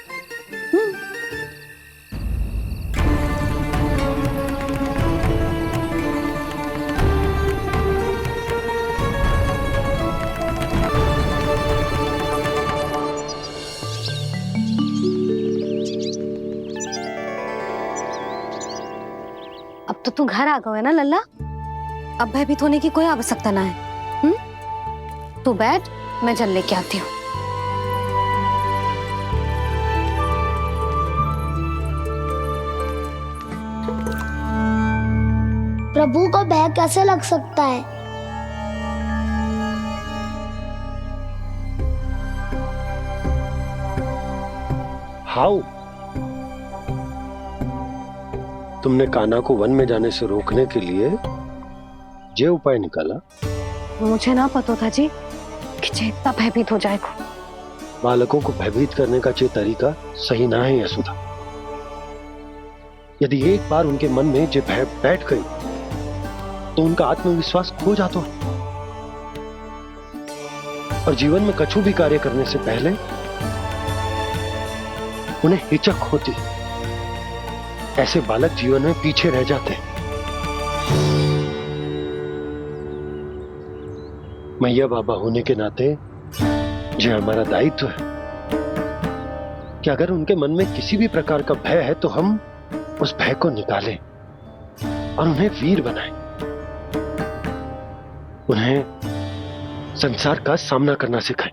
अब तो तू घर आ गए ना लल्ला, अब भयभीत होने की कोई आवश्यकता ना है। तू बैठ, मैं जल लेके आती हूँ। प्रभु को भय कैसे लग सकता है? हाउ? तुमने कान्हा को वन में जाने से रोकने के लिए ये उपाय निकाला? मुझे ना पता था जी कि जे इतना भयभीत हो जाएगा। बालकों को भयभीत करने का ये तरीका सही ना है यशोदा। यदि एक बार उनके मन में ये भय बैठ गई तो उनका आत्मविश्वास खो जाता है और जीवन में कछु भी कार्य करने से पहले उन्हें हिचक होती। ऐसे बालक जीवन में पीछे रह जाते हैं। मैया बाबा होने के नाते यह हमारा दायित्व है कि अगर उनके मन में किसी भी प्रकार का भय है तो हम उस भय को निकालें और उन्हें वीर बनाएं, उन्हें संसार का सामना करना सिखाएं।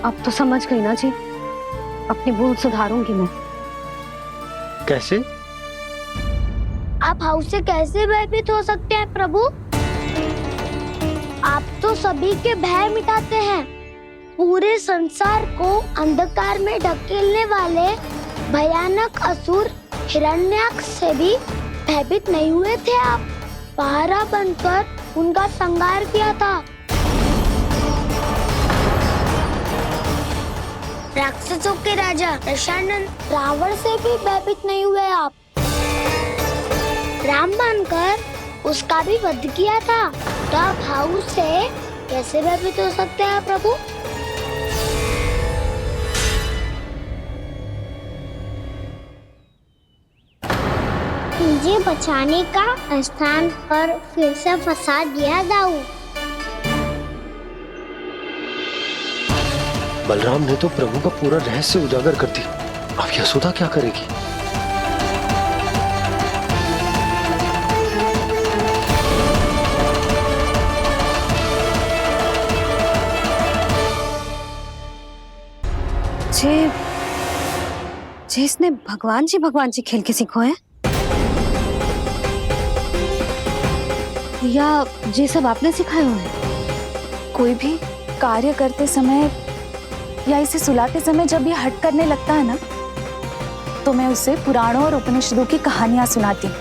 अब तो समझ गई ना जी, अपनी भूल सुधारूंगी मैं। कैसे? आप हाउ से कैसे भयभीत हो सकते हैं प्रभु? आप तो सभी के भय मिटाते हैं। पूरे संसार को अंधकार में ढकेलने वाले भयानक असुर हिरण्याक्ष से भी भयभीत नहीं हुए थे आप। पहरा बनकर उनका संहार किया था। राक्षसों के राजा दशानन रावण से भी भयभीत नहीं हुए आप। राम बनकर उसका भी वध किया था। तो आप हाउ से कैसे भयभीत हो सकते हैं प्रभु? मुझे बचाने का स्थान पर फिर से फंसा दिया दाऊ। बलराम ने तो प्रभु का पूरा रहस्य उजागर कर दिया। अब यशोदा क्या करेगी? जे इसने भगवान जी खेल के सीखो है या जे सब आपने सिखाए हुए हैं? कोई भी कार्य करते समय या इसे सुलाते समय जब ये हट करने लगता है ना, तो मैं उसे पुराणों और उपनिषदों की कहानियां सुनाती हूँ।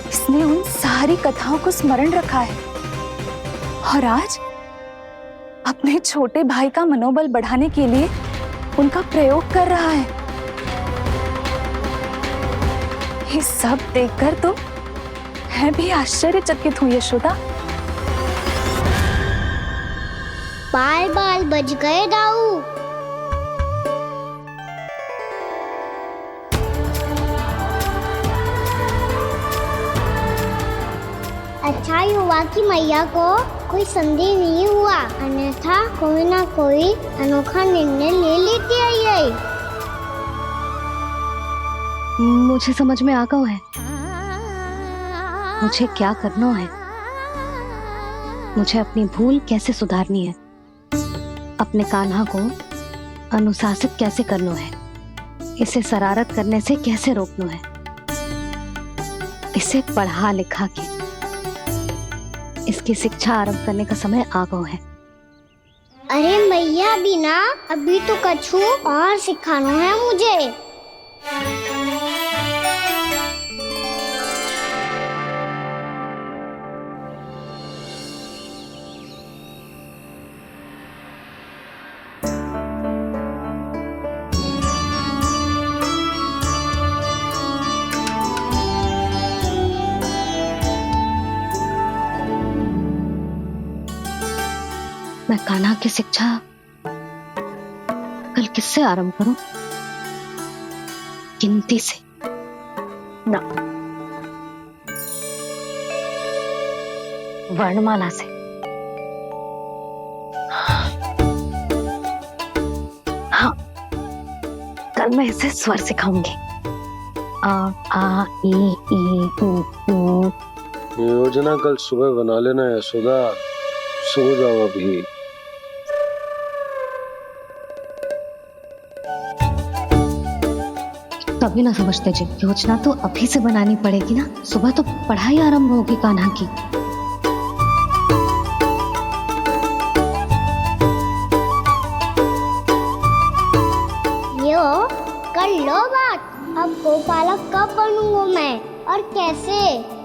इसने उन सारी कथाओं को स्मरण रखा है और आज अपने छोटे भाई का मनोबल बढ़ाने के लिए उनका प्रयोग कर रहा है। ये सब देखकर तो मैं भी आश्चर्यचकित हूँ यशोदा। बाल बाल बज गए दाऊ। अच्छा ही हुआ कि मैया को कोई संदेह नहीं हुआ, अन्यथा कोई ना कोई अनोखा निर्णय ले लेती है ये। मुझे समझ में आ गया है मुझे क्या करना है। मुझे अपनी भूल कैसे सुधारनी है, अपने कान्हा को अनुशासित कैसे करना है, इसे शरारत करने से कैसे रोकना है, इसे पढ़ा लिखा के इसकी शिक्षा आरंभ करने का समय आ गया है। अरे मैया बिना अभी तो कछु और सिखाना है मुझे। कान्हा की शिक्षा कल किससे आरंभ करूं? गिनती से ना, वर्णमाला से। हाँ, कल मैं इसे स्वर सिखाऊंगी। आ आ ई ऊ। योजना कल सुबह बना लेना यशोदा, सो जाओ अभी। तभी ना समझते जी, योजना तो अभी से बनानी पड़ेगी ना, सुबह तो पढ़ाई आरंभ होगी कान्हा की। यो कर लो बात, अब गोपालक कब बनूंगा मैं और कैसे?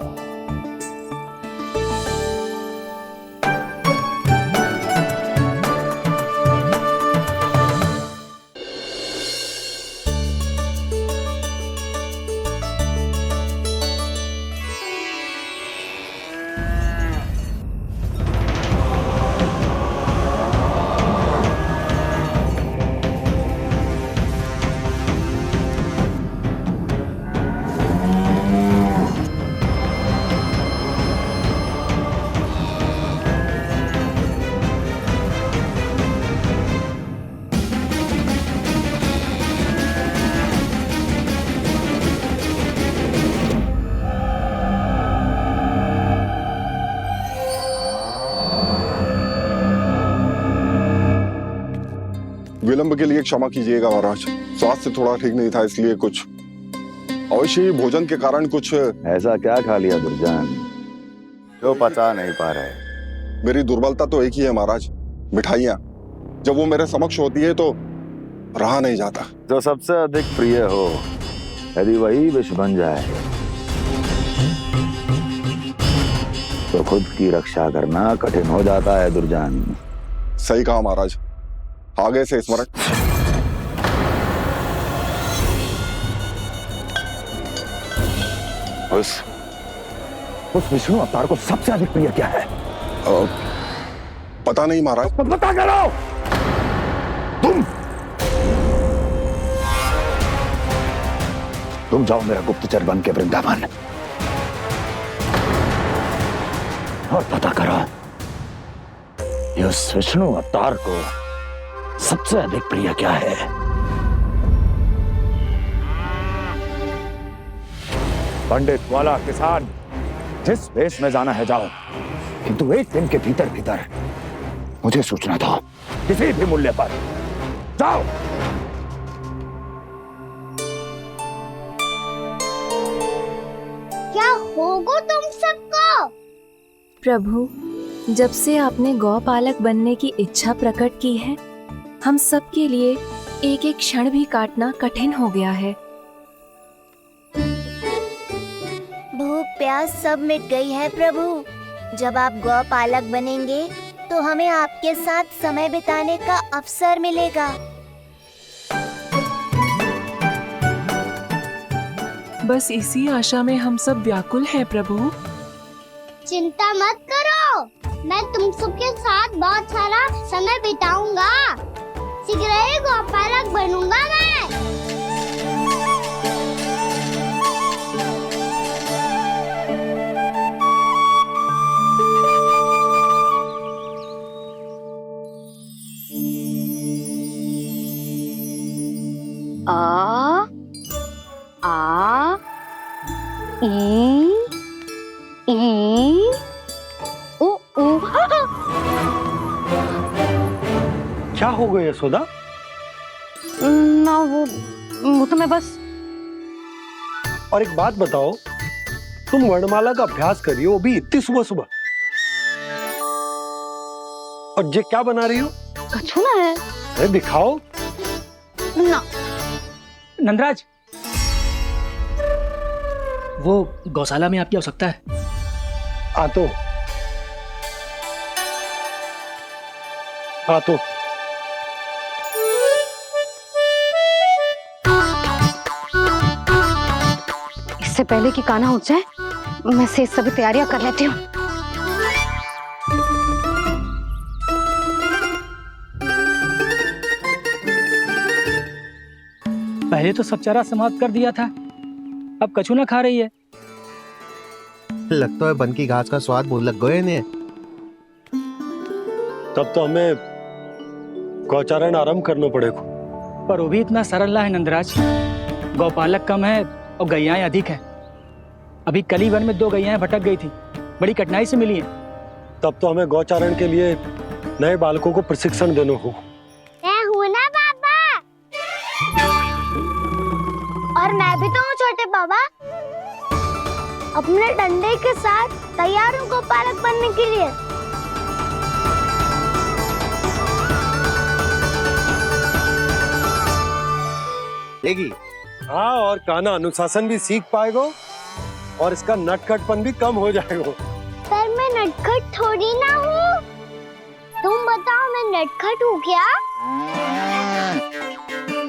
विलंब के लिए क्षमा कीजिएगा महाराज, स्वास्थ्य थोड़ा ठीक नहीं था, इसलिए कुछ अवश्य ही भोजन के कारण कुछ। ऐसा क्या खा लिया दुर्जन जो पचा नहीं पा रहे? मेरी दुर्बलता तो एक ही है महाराज, मिठाइयाँ। जब वो मेरे समक्ष होती है तो रहा नहीं जाता। जो सबसे अधिक प्रिय हो, यदि वही विष बन जाए तो खुद की रक्षा करना कठिन हो जाता है दुर्जन। सही कहा महाराज, आगे से स्मरण। उस विष्णु अवतार को सबसे अधिक प्रिय क्या है? पता नहीं महाराज। पता करो। तुम जाओ मेरा गुप्तचर बन के वृंदावन और पता करो इस विष्णु अवतार को सबसे अधिक प्रिय क्या है। पंडित वाला किसान, जिस वेश में जाना है जाओ, किंतु एक दिन के भीतर भीतर मुझे सूचना दो, किसी भी मूल्य पर। जाओ। क्या होगा तुम सबको? प्रभु, जब से आपने गौपालक बनने की इच्छा प्रकट की है, हम सब के लिए एक एक क्षण भी काटना कठिन हो गया है। भूख प्यास सब मिट गई है प्रभु। जब आप गौपालक बनेंगे तो हमें आपके साथ समय बिताने का अवसर मिलेगा। बस इसी आशा में हम सब व्याकुल हैं प्रभु। चिंता मत करो, मैं तुम सबके साथ बहुत सारा समय बिताऊंगा। शीघ्र ही गोपालक बनूंगा मैं। आ आ ई ऊ ऊ। क्या हो गया यशोदा? ना वो तो मैं बस। और एक बात बताओ, तुम वर्णमाला का अभ्यास कर रही हो, वो भी इतनी सुबह सुबह, और ये क्या बना रही हो? कछु ना है। अरे दिखाओ ना। नंदराज, वो गौशाला में आपकी आवश्यकता है। आ तो इससे पहले कि कान्हा उठ जाए, मैं से सभी तैयारियां कर लेती हूँ। पहले तो सब चारा समाप्त कर दिया था, अब कछू ना खा रही है। लगता है बन की घास का स्वाद भूल लग गए इन्हें। तब तो हमें गौचारण आरंभ करना पड़ेगा। पर वो भी इतना सरल है नंदराज, गौपालक कम है और गैयाएं अधिक है। अभी कली वन में 2 गैयाएं भटक गई थी, बड़ी कठिनाई से मिली हैं। तब तो हमें गौचारण के लिए नए बालकों को प्रशिक्षण देना होगा। मैं हूँ ना बाबा, और मैं भी तो हूँ छोटे बाबा। अपने डंडे के साथ तैयार हूँ गौपालक बनने के लिए। देगी। हाँ, और कान्हा अनुशासन भी सीख पाएगा और इसका नटखटपन भी कम हो जाएगा। पर मैं नटखट थोड़ी ना हूँ। तुम बताओ मैं नटखट हूँ क्या?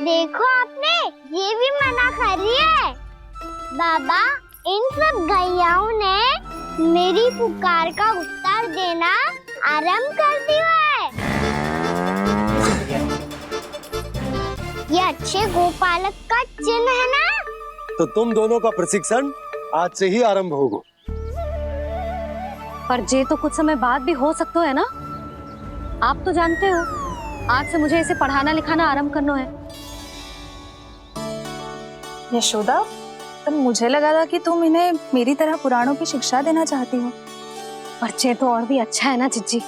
देखो आपने ये भी मना कर रही है। बाबा, इन सब गैयाओं ने मेरी पुकार का उत्तर देना आरंभ कर दिया है। ये अच्छे गोपालक का चिन्ह है ना? तो तुम दोनों का प्रशिक्षण आज से ही आरंभ होगा। पर जे तो कुछ समय बाद भी हो सकता है ना। आप तो जानते हो, आज से मुझे इसे पढ़ाना लिखाना आरंभ करना है। यशोदा, पर मुझे लगा था कि तुम इन्हें मेरी तरह पुराणों की शिक्षा देना चाहती हो। पर जे तो और भी अच्छा है ना जिज्जी।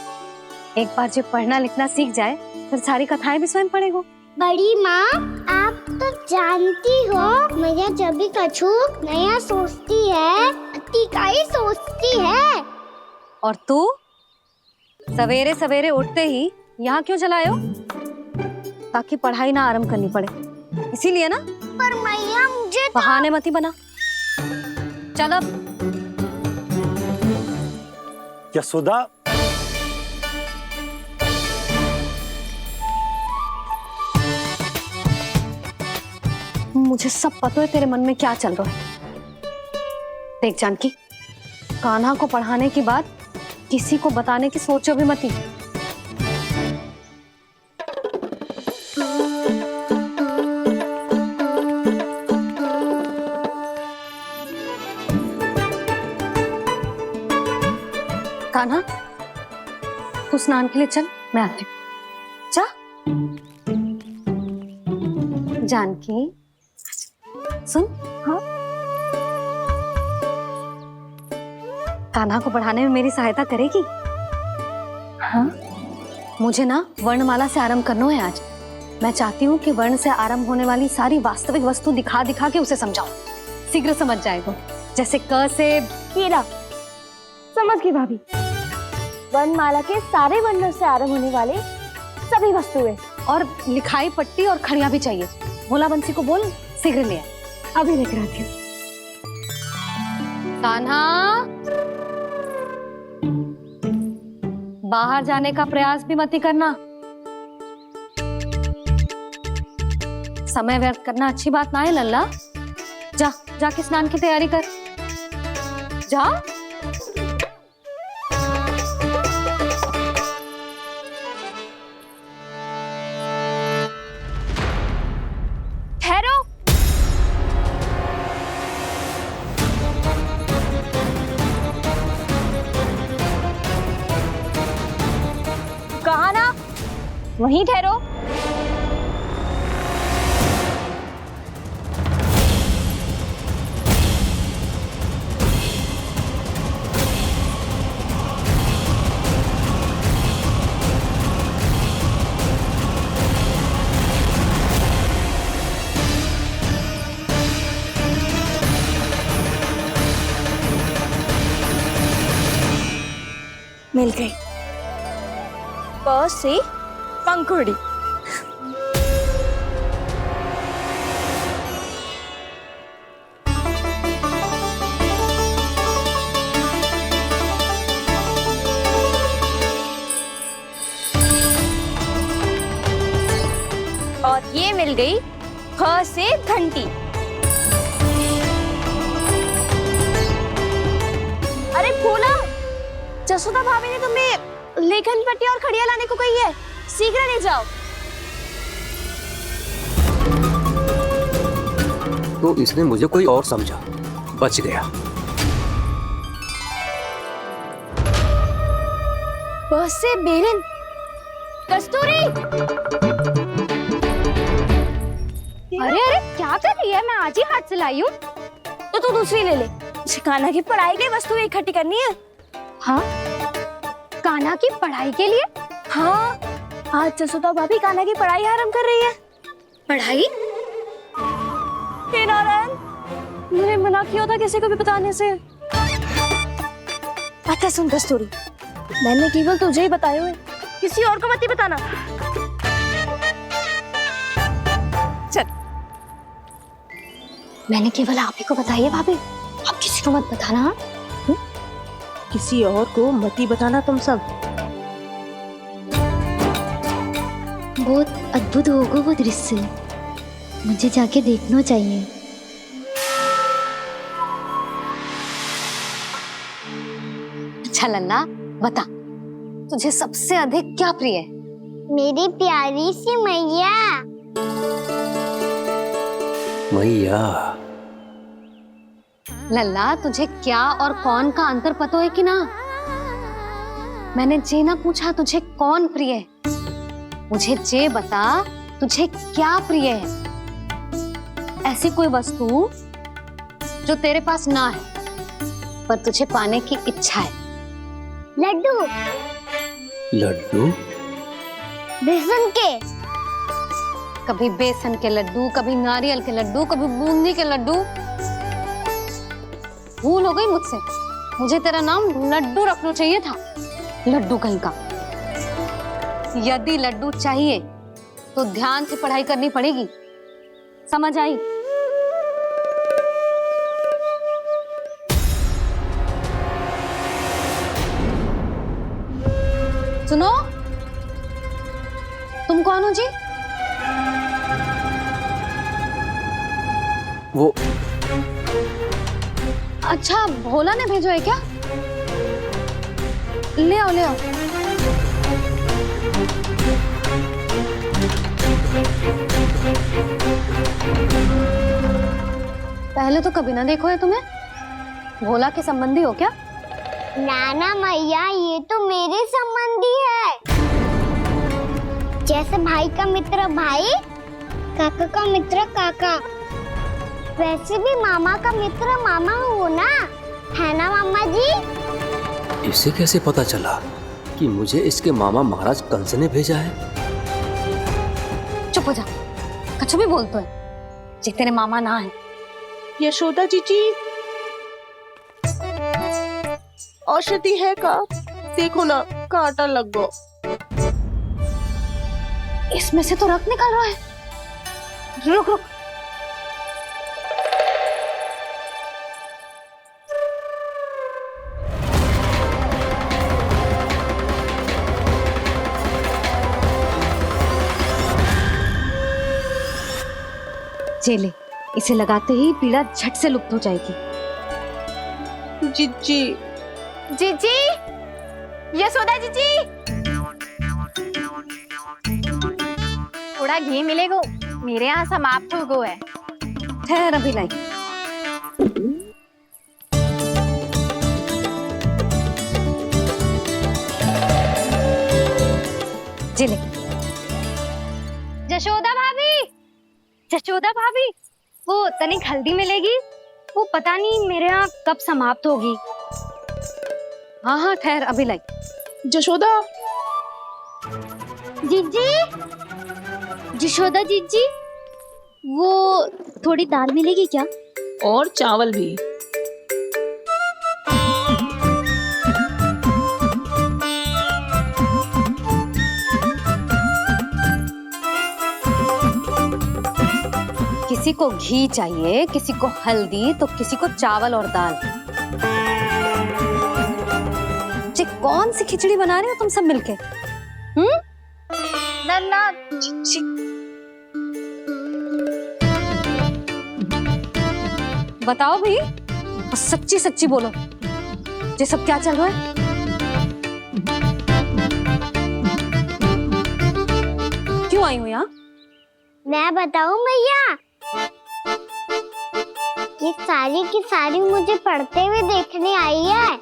एक बार जे पढ़ना लिखना सीख जाए फिर सारी कथाएं भी स्वयं पढ़ेगा। बड़ी माँ, आप तो जानती हो मैया जब भी कछु नया सोचती है, अतिका ही सोचती है। और तू सवेरे सवेरे उठते ही यहाँ क्यों चलाए हो? ताकि पढ़ाई ना आरंभ करनी पड़े, इसीलिए ना। पर मैया मुझे बहाने मती बना। चल अब। यशोदा, मुझे सब पता है तेरे मन में क्या चल रहा है। देख जानकी, कान्हा को पढ़ाने की बात किसी को बताने की सोचो भी मती। कान्हा, तू स्नान के लिए चल, मैं आती हूँ। जा। जानकी सुन। हाँ, कान्हा को पढ़ाने में मेरी सहायता करेगी? हाँ, मुझे ना वर्णमाला से आरंभ करना है आज। मैं चाहती हूँ कि वर्ण से आरंभ होने वाली सारी वास्तविक वस्तु दिखा दिखा के उसे समझाऊं। शीघ्र समझ जाएगा। जैसे क से कीड़ा। समझ गई भाभी। वर्णमाला के सारे वर्णों से आरंभ होने वाले सभी वस्तुएं। और लिखाई पट्टी और खड़िया भी चाहिए। भोला बंसी को बोल शीघ्र ले आए। अभी लेकर आती हूँ। कान्हा, बाहर जाने का प्रयास भी मत करना। समय व्यर्थ करना अच्छी बात ना है लल्ला। जा, जाके स्नान की तैयारी कर। जा। ठहरो। कहा ना, वहीं ठहरो। मिल गई। प से पंखुड़ी। और ये मिल गई फ से घंटी। अरे भोला, जसोदा भाभी ने तुम्हें लेखन पट्टी और खड़िया लाने को कही है, शीघ्र ले जाओ। तो इसने मुझे कोई और समझा। बच गया। बस से बेलन। कस्तूरी, अरे अरे क्या कर रही है? मैं आज ही हाथ से लाई हूँ। तो तू दूसरी ले ले। कान्हा की पढ़ाई की वस्तु इकट्ठी करनी है। हाँ, कान्हा की पढ़ाई के लिए? हाँ, आज जसोदा भाभी कान्हा की पढ़ाई आरंभ कर रही है। पढ़ाई? हे नारायण, मैंने मना किया था किसी को भी बताने से। अच्छा सुन कस्तूरी, मैंने केवल तुझे ही बताए हुए, किसी और को मत ही बताना। चल, मैंने केवल आप ही को बताई है भाभी, आप किसी को मत बताना। किसी और को मत ही बताना तुम सब। बहुत अद्भुत होगा वो दृश्य, मुझे जाके देखना चाहिए। अच्छा लल्ला, बता तुझे सबसे अधिक क्या प्रिय है? मेरी प्यारी सी मैया। मैया। लल्ला, तुझे क्या और कौन का अंतर पता है कि ना? मैंने जे ना पूछा तुझे कौन प्रिय है, मुझे जे बता तुझे क्या प्रिय है। ऐसी कोई वस्तु जो तेरे पास ना है पर तुझे पाने की इच्छा है। लड्डू। लड्डू? बेसन के। कभी बेसन के लड्डू, कभी नारियल के लड्डू, कभी बूंदी के लड्डू। भूल हो गई मुझसे, मुझे तेरा नाम लड्डू रखना चाहिए था। लड्डू कहीं का। यदि लड्डू चाहिए तो ध्यान से पढ़ाई करनी पड़ेगी, समझ आई? सुनो, तुम कौन हो जी? वो अच्छा, भोला ने भेजो है क्या? ले आओ ले आओ। पहले तो कभी ना देखो है तुम्हें। भोला के संबंधी हो क्या? नाना मैया, ये तो मेरे संबंधी है। जैसे भाई का मित्र भाई, काका का मित्र काका, वैसे भी मामा का मित्र मामा हो ना, है ना मामा जी? इसे कैसे पता चला कि मुझे इसके मामा महाराज कंस ने भेजा है? चुप हो जा, कुछ भी बोलते है जे तेरे मामा ना है। यशोदा जीजी, औषधि है का? देखो ना, कांटा लग गो। इसमें से तो रक्त निकल रहा है। रुक रुक, चले, इसे लगाते ही पीड़ा झट से लुप्त हो जाएगी। जीजी, जीजी, यशोदा जीजी, थोड़ा घी मिलेगा? मेरे यहाँ समाप्त हो गया है। ठहर अभी लाई। जिले। जशोदा भाभी, जशोदा भाभी, वो तनिक हल्दी मिलेगी? वो पता नहीं मेरे यहाँ कब समाप्त होगी। हाँ हाँ ठहर अभी लाई। जशोदा। जीजी, जशोदा जीजी, वो थोड़ी दाल मिलेगी क्या? और चावल भी। किसी को घी चाहिए, किसी को हल्दी, तो किसी को चावल और दाल। जी कौन सी खिचड़ी बना रहे हो तुम सब मिलके? नन्ना, बताओ भाई, सच्ची सच्ची बोलो, ये सब क्या चल रहा है? क्यों आई हूँ यहाँ? मैं बताऊं मैया? ये सारी की सारी मुझे पढ़ते हुए देखने आई है।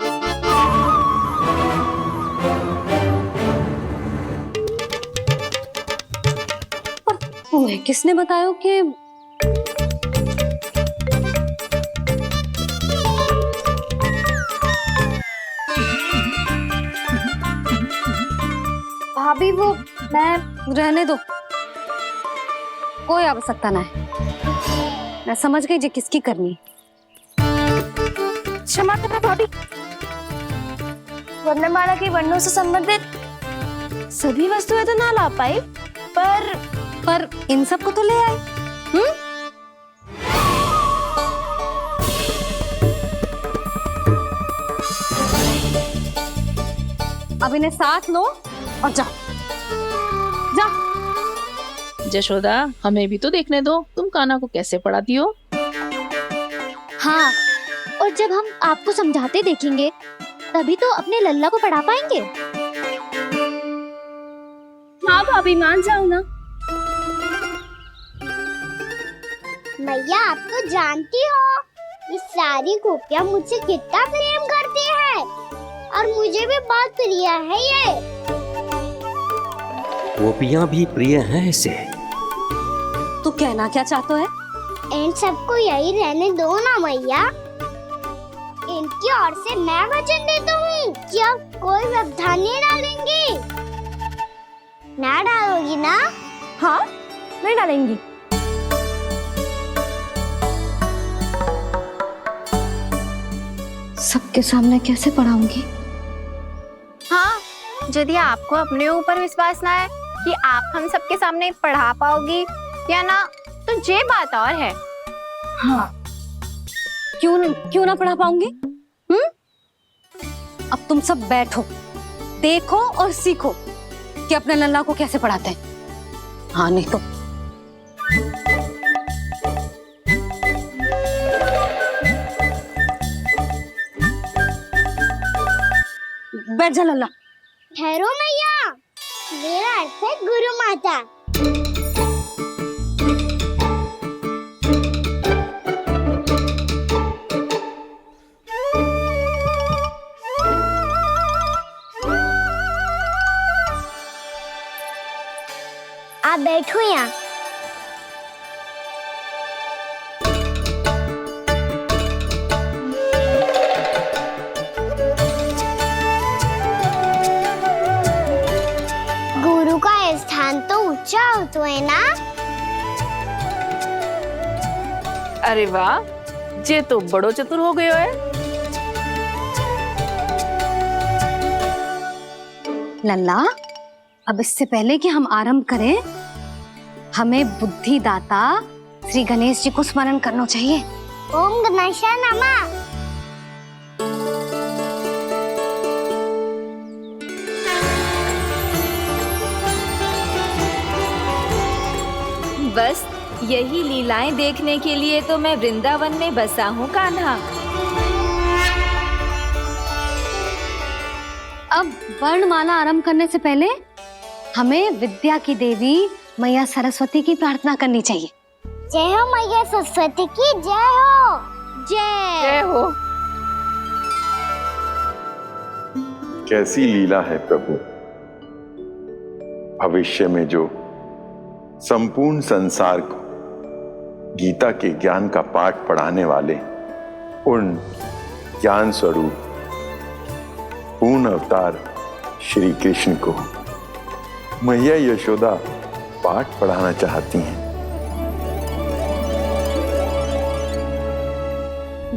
तुम्हें किसने बताया कि भाभी वो मैं रहने दो, कोई आवश्यकता ना है। मैं समझ गई जो किसकी करनी। क्षमा करना भाभी, वर्णमाला के वर्णों से संबंधित सभी वस्तुएं तो ना ला पाई, पर इन सब को तो ले आई। अब इन्हें साथ लो और जाओ। जशोदा, हमें भी तो देखने दो तुम कान्हा को कैसे पढ़ाती हो। हाँ, और जब हम आपको समझाते देखेंगे तभी तो अपने लल्ला को पढ़ा पाएंगे। हाँ भाभी, मान जाओ ना। मैया, आप तो जानती हो ये सारी गोपियाँ मुझसे कितना प्रेम करती है और मुझे भी बहुत प्रिय है ये। गोपियाँ भी प्रिय हैं इसे। तू कहना क्या चाहते है? इन सबको यही रहने दो ना मैया। इनकी ओर से मैं वचन देता हूँ कि अब कोई व्यवधान नहीं डालेंगी। ना डालोगी ना? हाँ, नहीं डालेंगी। सबके सामने कैसे पढ़ाऊंगी? हाँ, यदि आपको अपने ऊपर विश्वास ना है कि आप हम सबके सामने पढ़ा पाओगी या ना, तो ये बात और है। हाँ, क्यों ना पढ़ा पाऊंगी? अब तुम सब बैठो, देखो और सीखो कि अपने लल्ला को कैसे पढ़ाते हैं। हाँ, नहीं तो बैठ जा लल्ला। ठहरो मैया, मेरा अर्थ है गुरु माता। आप बैठो यहाँ। गुरु का स्थान तो ऊंचा होता है ना? अरे वाह, जे तो बड़ो चतुर हो गयो है। लल्ला, अब इससे पहले कि हम आरंभ करें, हमें बुद्धिदाता श्री गणेश जी को स्मरण करना चाहिए। ओम गणेशाय नमः। बस यही लीलाएं देखने के लिए तो मैं वृंदावन में बसा हूँ कान्हा। अब वर्णमाला आरंभ करने से पहले हमें विद्या की देवी मैया सरस्वती की प्रार्थना करनी चाहिए। जय हो मैया सरस्वती की जय हो। जय हो। कैसी लीला है प्रभु। भविष्य में जो संपूर्ण संसार को गीता के ज्ञान का पाठ पढ़ाने वाले उन ज्ञान स्वरूप पूर्ण अवतार श्री कृष्ण को मैया यशोदा पाठ पढ़ाना चाहती हैं।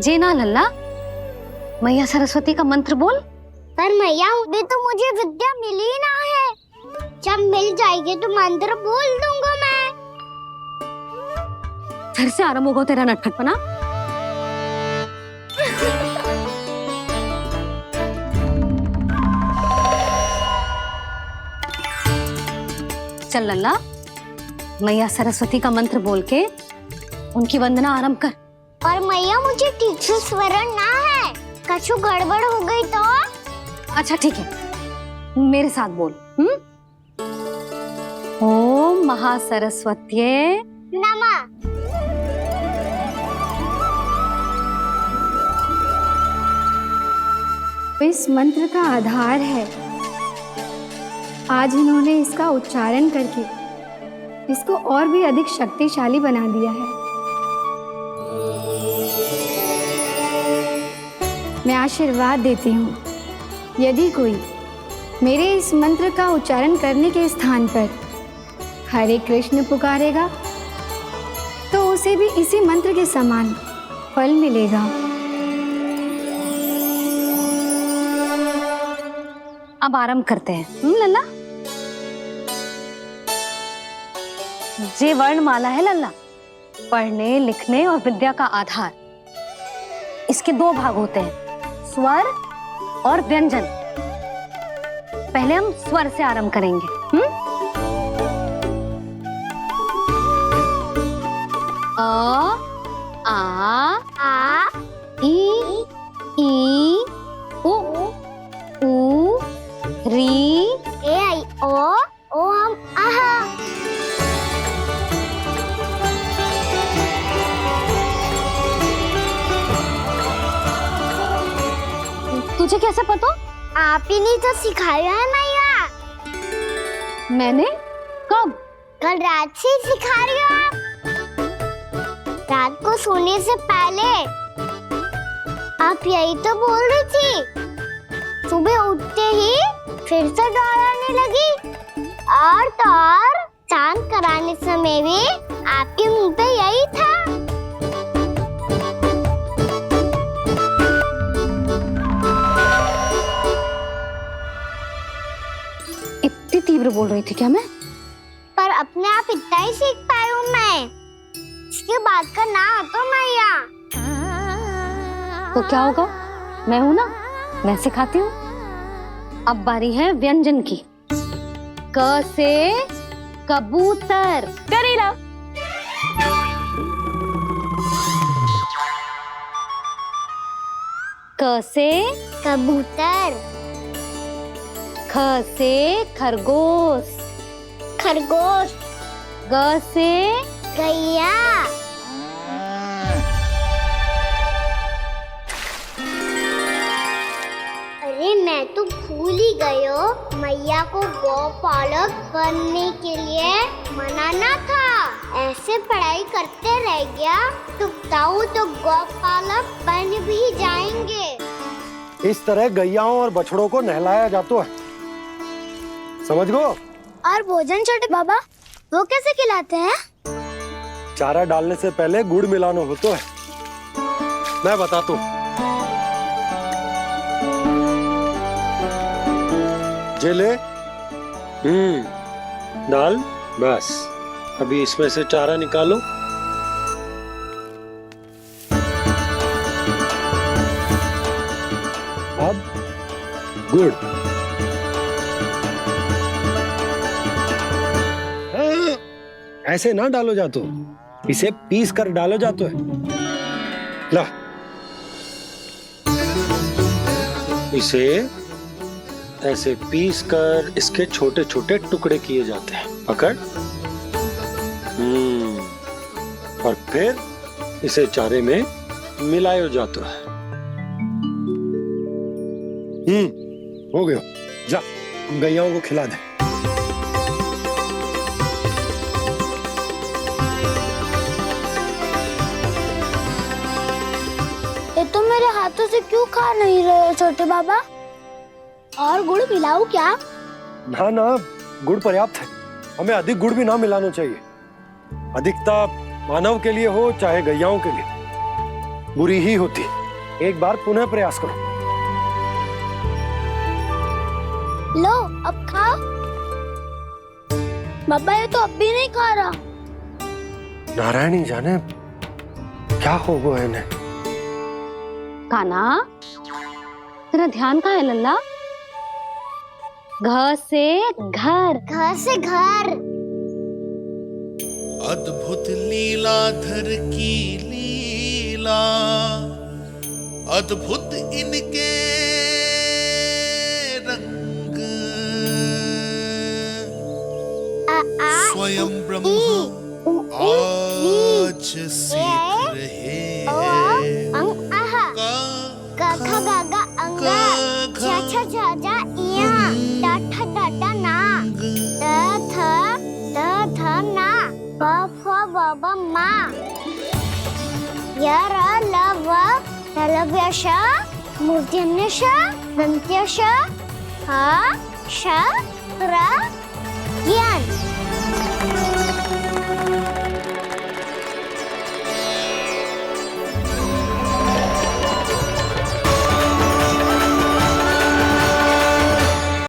जी ना लल्ला, मैया सरस्वती का मंत्र बोल। पर मैया, अभी तो मुझे विद्या मिली ना है। जब मिल जाएगी तो मंत्र बोल दूंगा मैं। फिर से आरंभ होगा तेरा नटखटपना। चल लल्ला, मैया सरस्वती का मंत्र बोल के उनकी वंदना आरंभ कर। पर मैया, मुझे ठीक से स्मरण ना है, कछु गड़बड़ हो गई तो? अच्छा ठीक है, मेरे साथ बोल। ओम महासरस्वत्यै नमः। इस मंत्र का आधार है। आज इन्होंने इसका उच्चारण करके इसको और भी अधिक शक्तिशाली बना दिया है। मैं आशीर्वाद देती हूँ, यदि कोई मेरे इस मंत्र का उच्चारण करने के स्थान पर हरे कृष्ण पुकारेगा तो उसे भी इसी मंत्र के समान फल मिलेगा। अब आरंभ करते हैं। लल्ला, ये वर्णमाला है लल्ला, पढ़ने लिखने और विद्या का आधार। इसके दो भाग होते हैं, स्वर और व्यंजन। पहले हम स्वर से आरंभ करेंगे। अ, आ, ई, उ, री, ए आई ओ हम आहा। तुझे कैसे पता? आप ही नहीं तो सिखाया है मैया। मैंने? कब? कल रात से सिखा रही हो आप। रात को सोने से पहले आप यही तो बोल रही थी। सुबह उठते ही फिर से दोहराने लगी, और तो और चांद कराने समय भी आपके मुंह पे यही था। इतनी तीव्र बोल रही थी क्या मैं? पर अपने आप इतना ही सीख पाई हूँ मैं। इसके बाद का ना तो मैया। तो क्या होगा? मैं हूं ना, मैं सिखाती हूँ। अब बारी है व्यंजन की। क से कबूतर। करेला। क से कबूतर। ख से खरगोश। खरगोश। ग से गैया। अरे मैं तो भूल ही गई हो, मैया को गौपालक बनने के लिए मनाना था। ऐसे पढ़ाई करते रह गया तो ताऊ तो गौपालक बन भी जाएंगे। इस तरह गैयाओं और बछड़ों को नहलाया जाता है, समझ गो? और भोजन छोटे बाबा वो कैसे खिलाते हैं? चारा डालने से पहले गुड़ मिलाना होता है, मैं बताता हूँ। जेले डाल, बस अभी इसमें से चारा निकालो। अब गुड़। ऐसे ना डालो जातो, इसे पीस कर डालो जातो है। ला, इसे ऐसे पीस कर इसके छोटे छोटे टुकड़े किए जाते हैं। पकड़। और फिर इसे चारे में मिलाया जाता है। हो गया, जा गैयाओं को खिला दे। ये तो मेरे हाथों से क्यों खा नहीं रहे हो छोटे बाबा? और गुड़ मिलाऊं क्या? ना ना, गुड़ पर्याप्त है। हमें अधिक गुड़ भी ना मिलाना चाहिए। अधिकता मानव के लिए हो चाहे गैयाओं के लिए बुरी ही होती। एक बार पुनः प्रयास करो। लो अब खाओ। बाबा ये तो अब भी नहीं खा रहा। नारायणी जाने क्या हो गया इन्हें। काना, तेरा ध्यान कहाँ है लल्ला? घ से घर। घर से घर। अद्भुत लीलाधर की लीला, अद्भुत इनके रंग, स्वयं ब्रह्म आज सीख रहे हैं। गा गा गा अंगा। बाबा माँ यार लव लव्यश मूर्त्यन्यश दन्त्यश हा श रा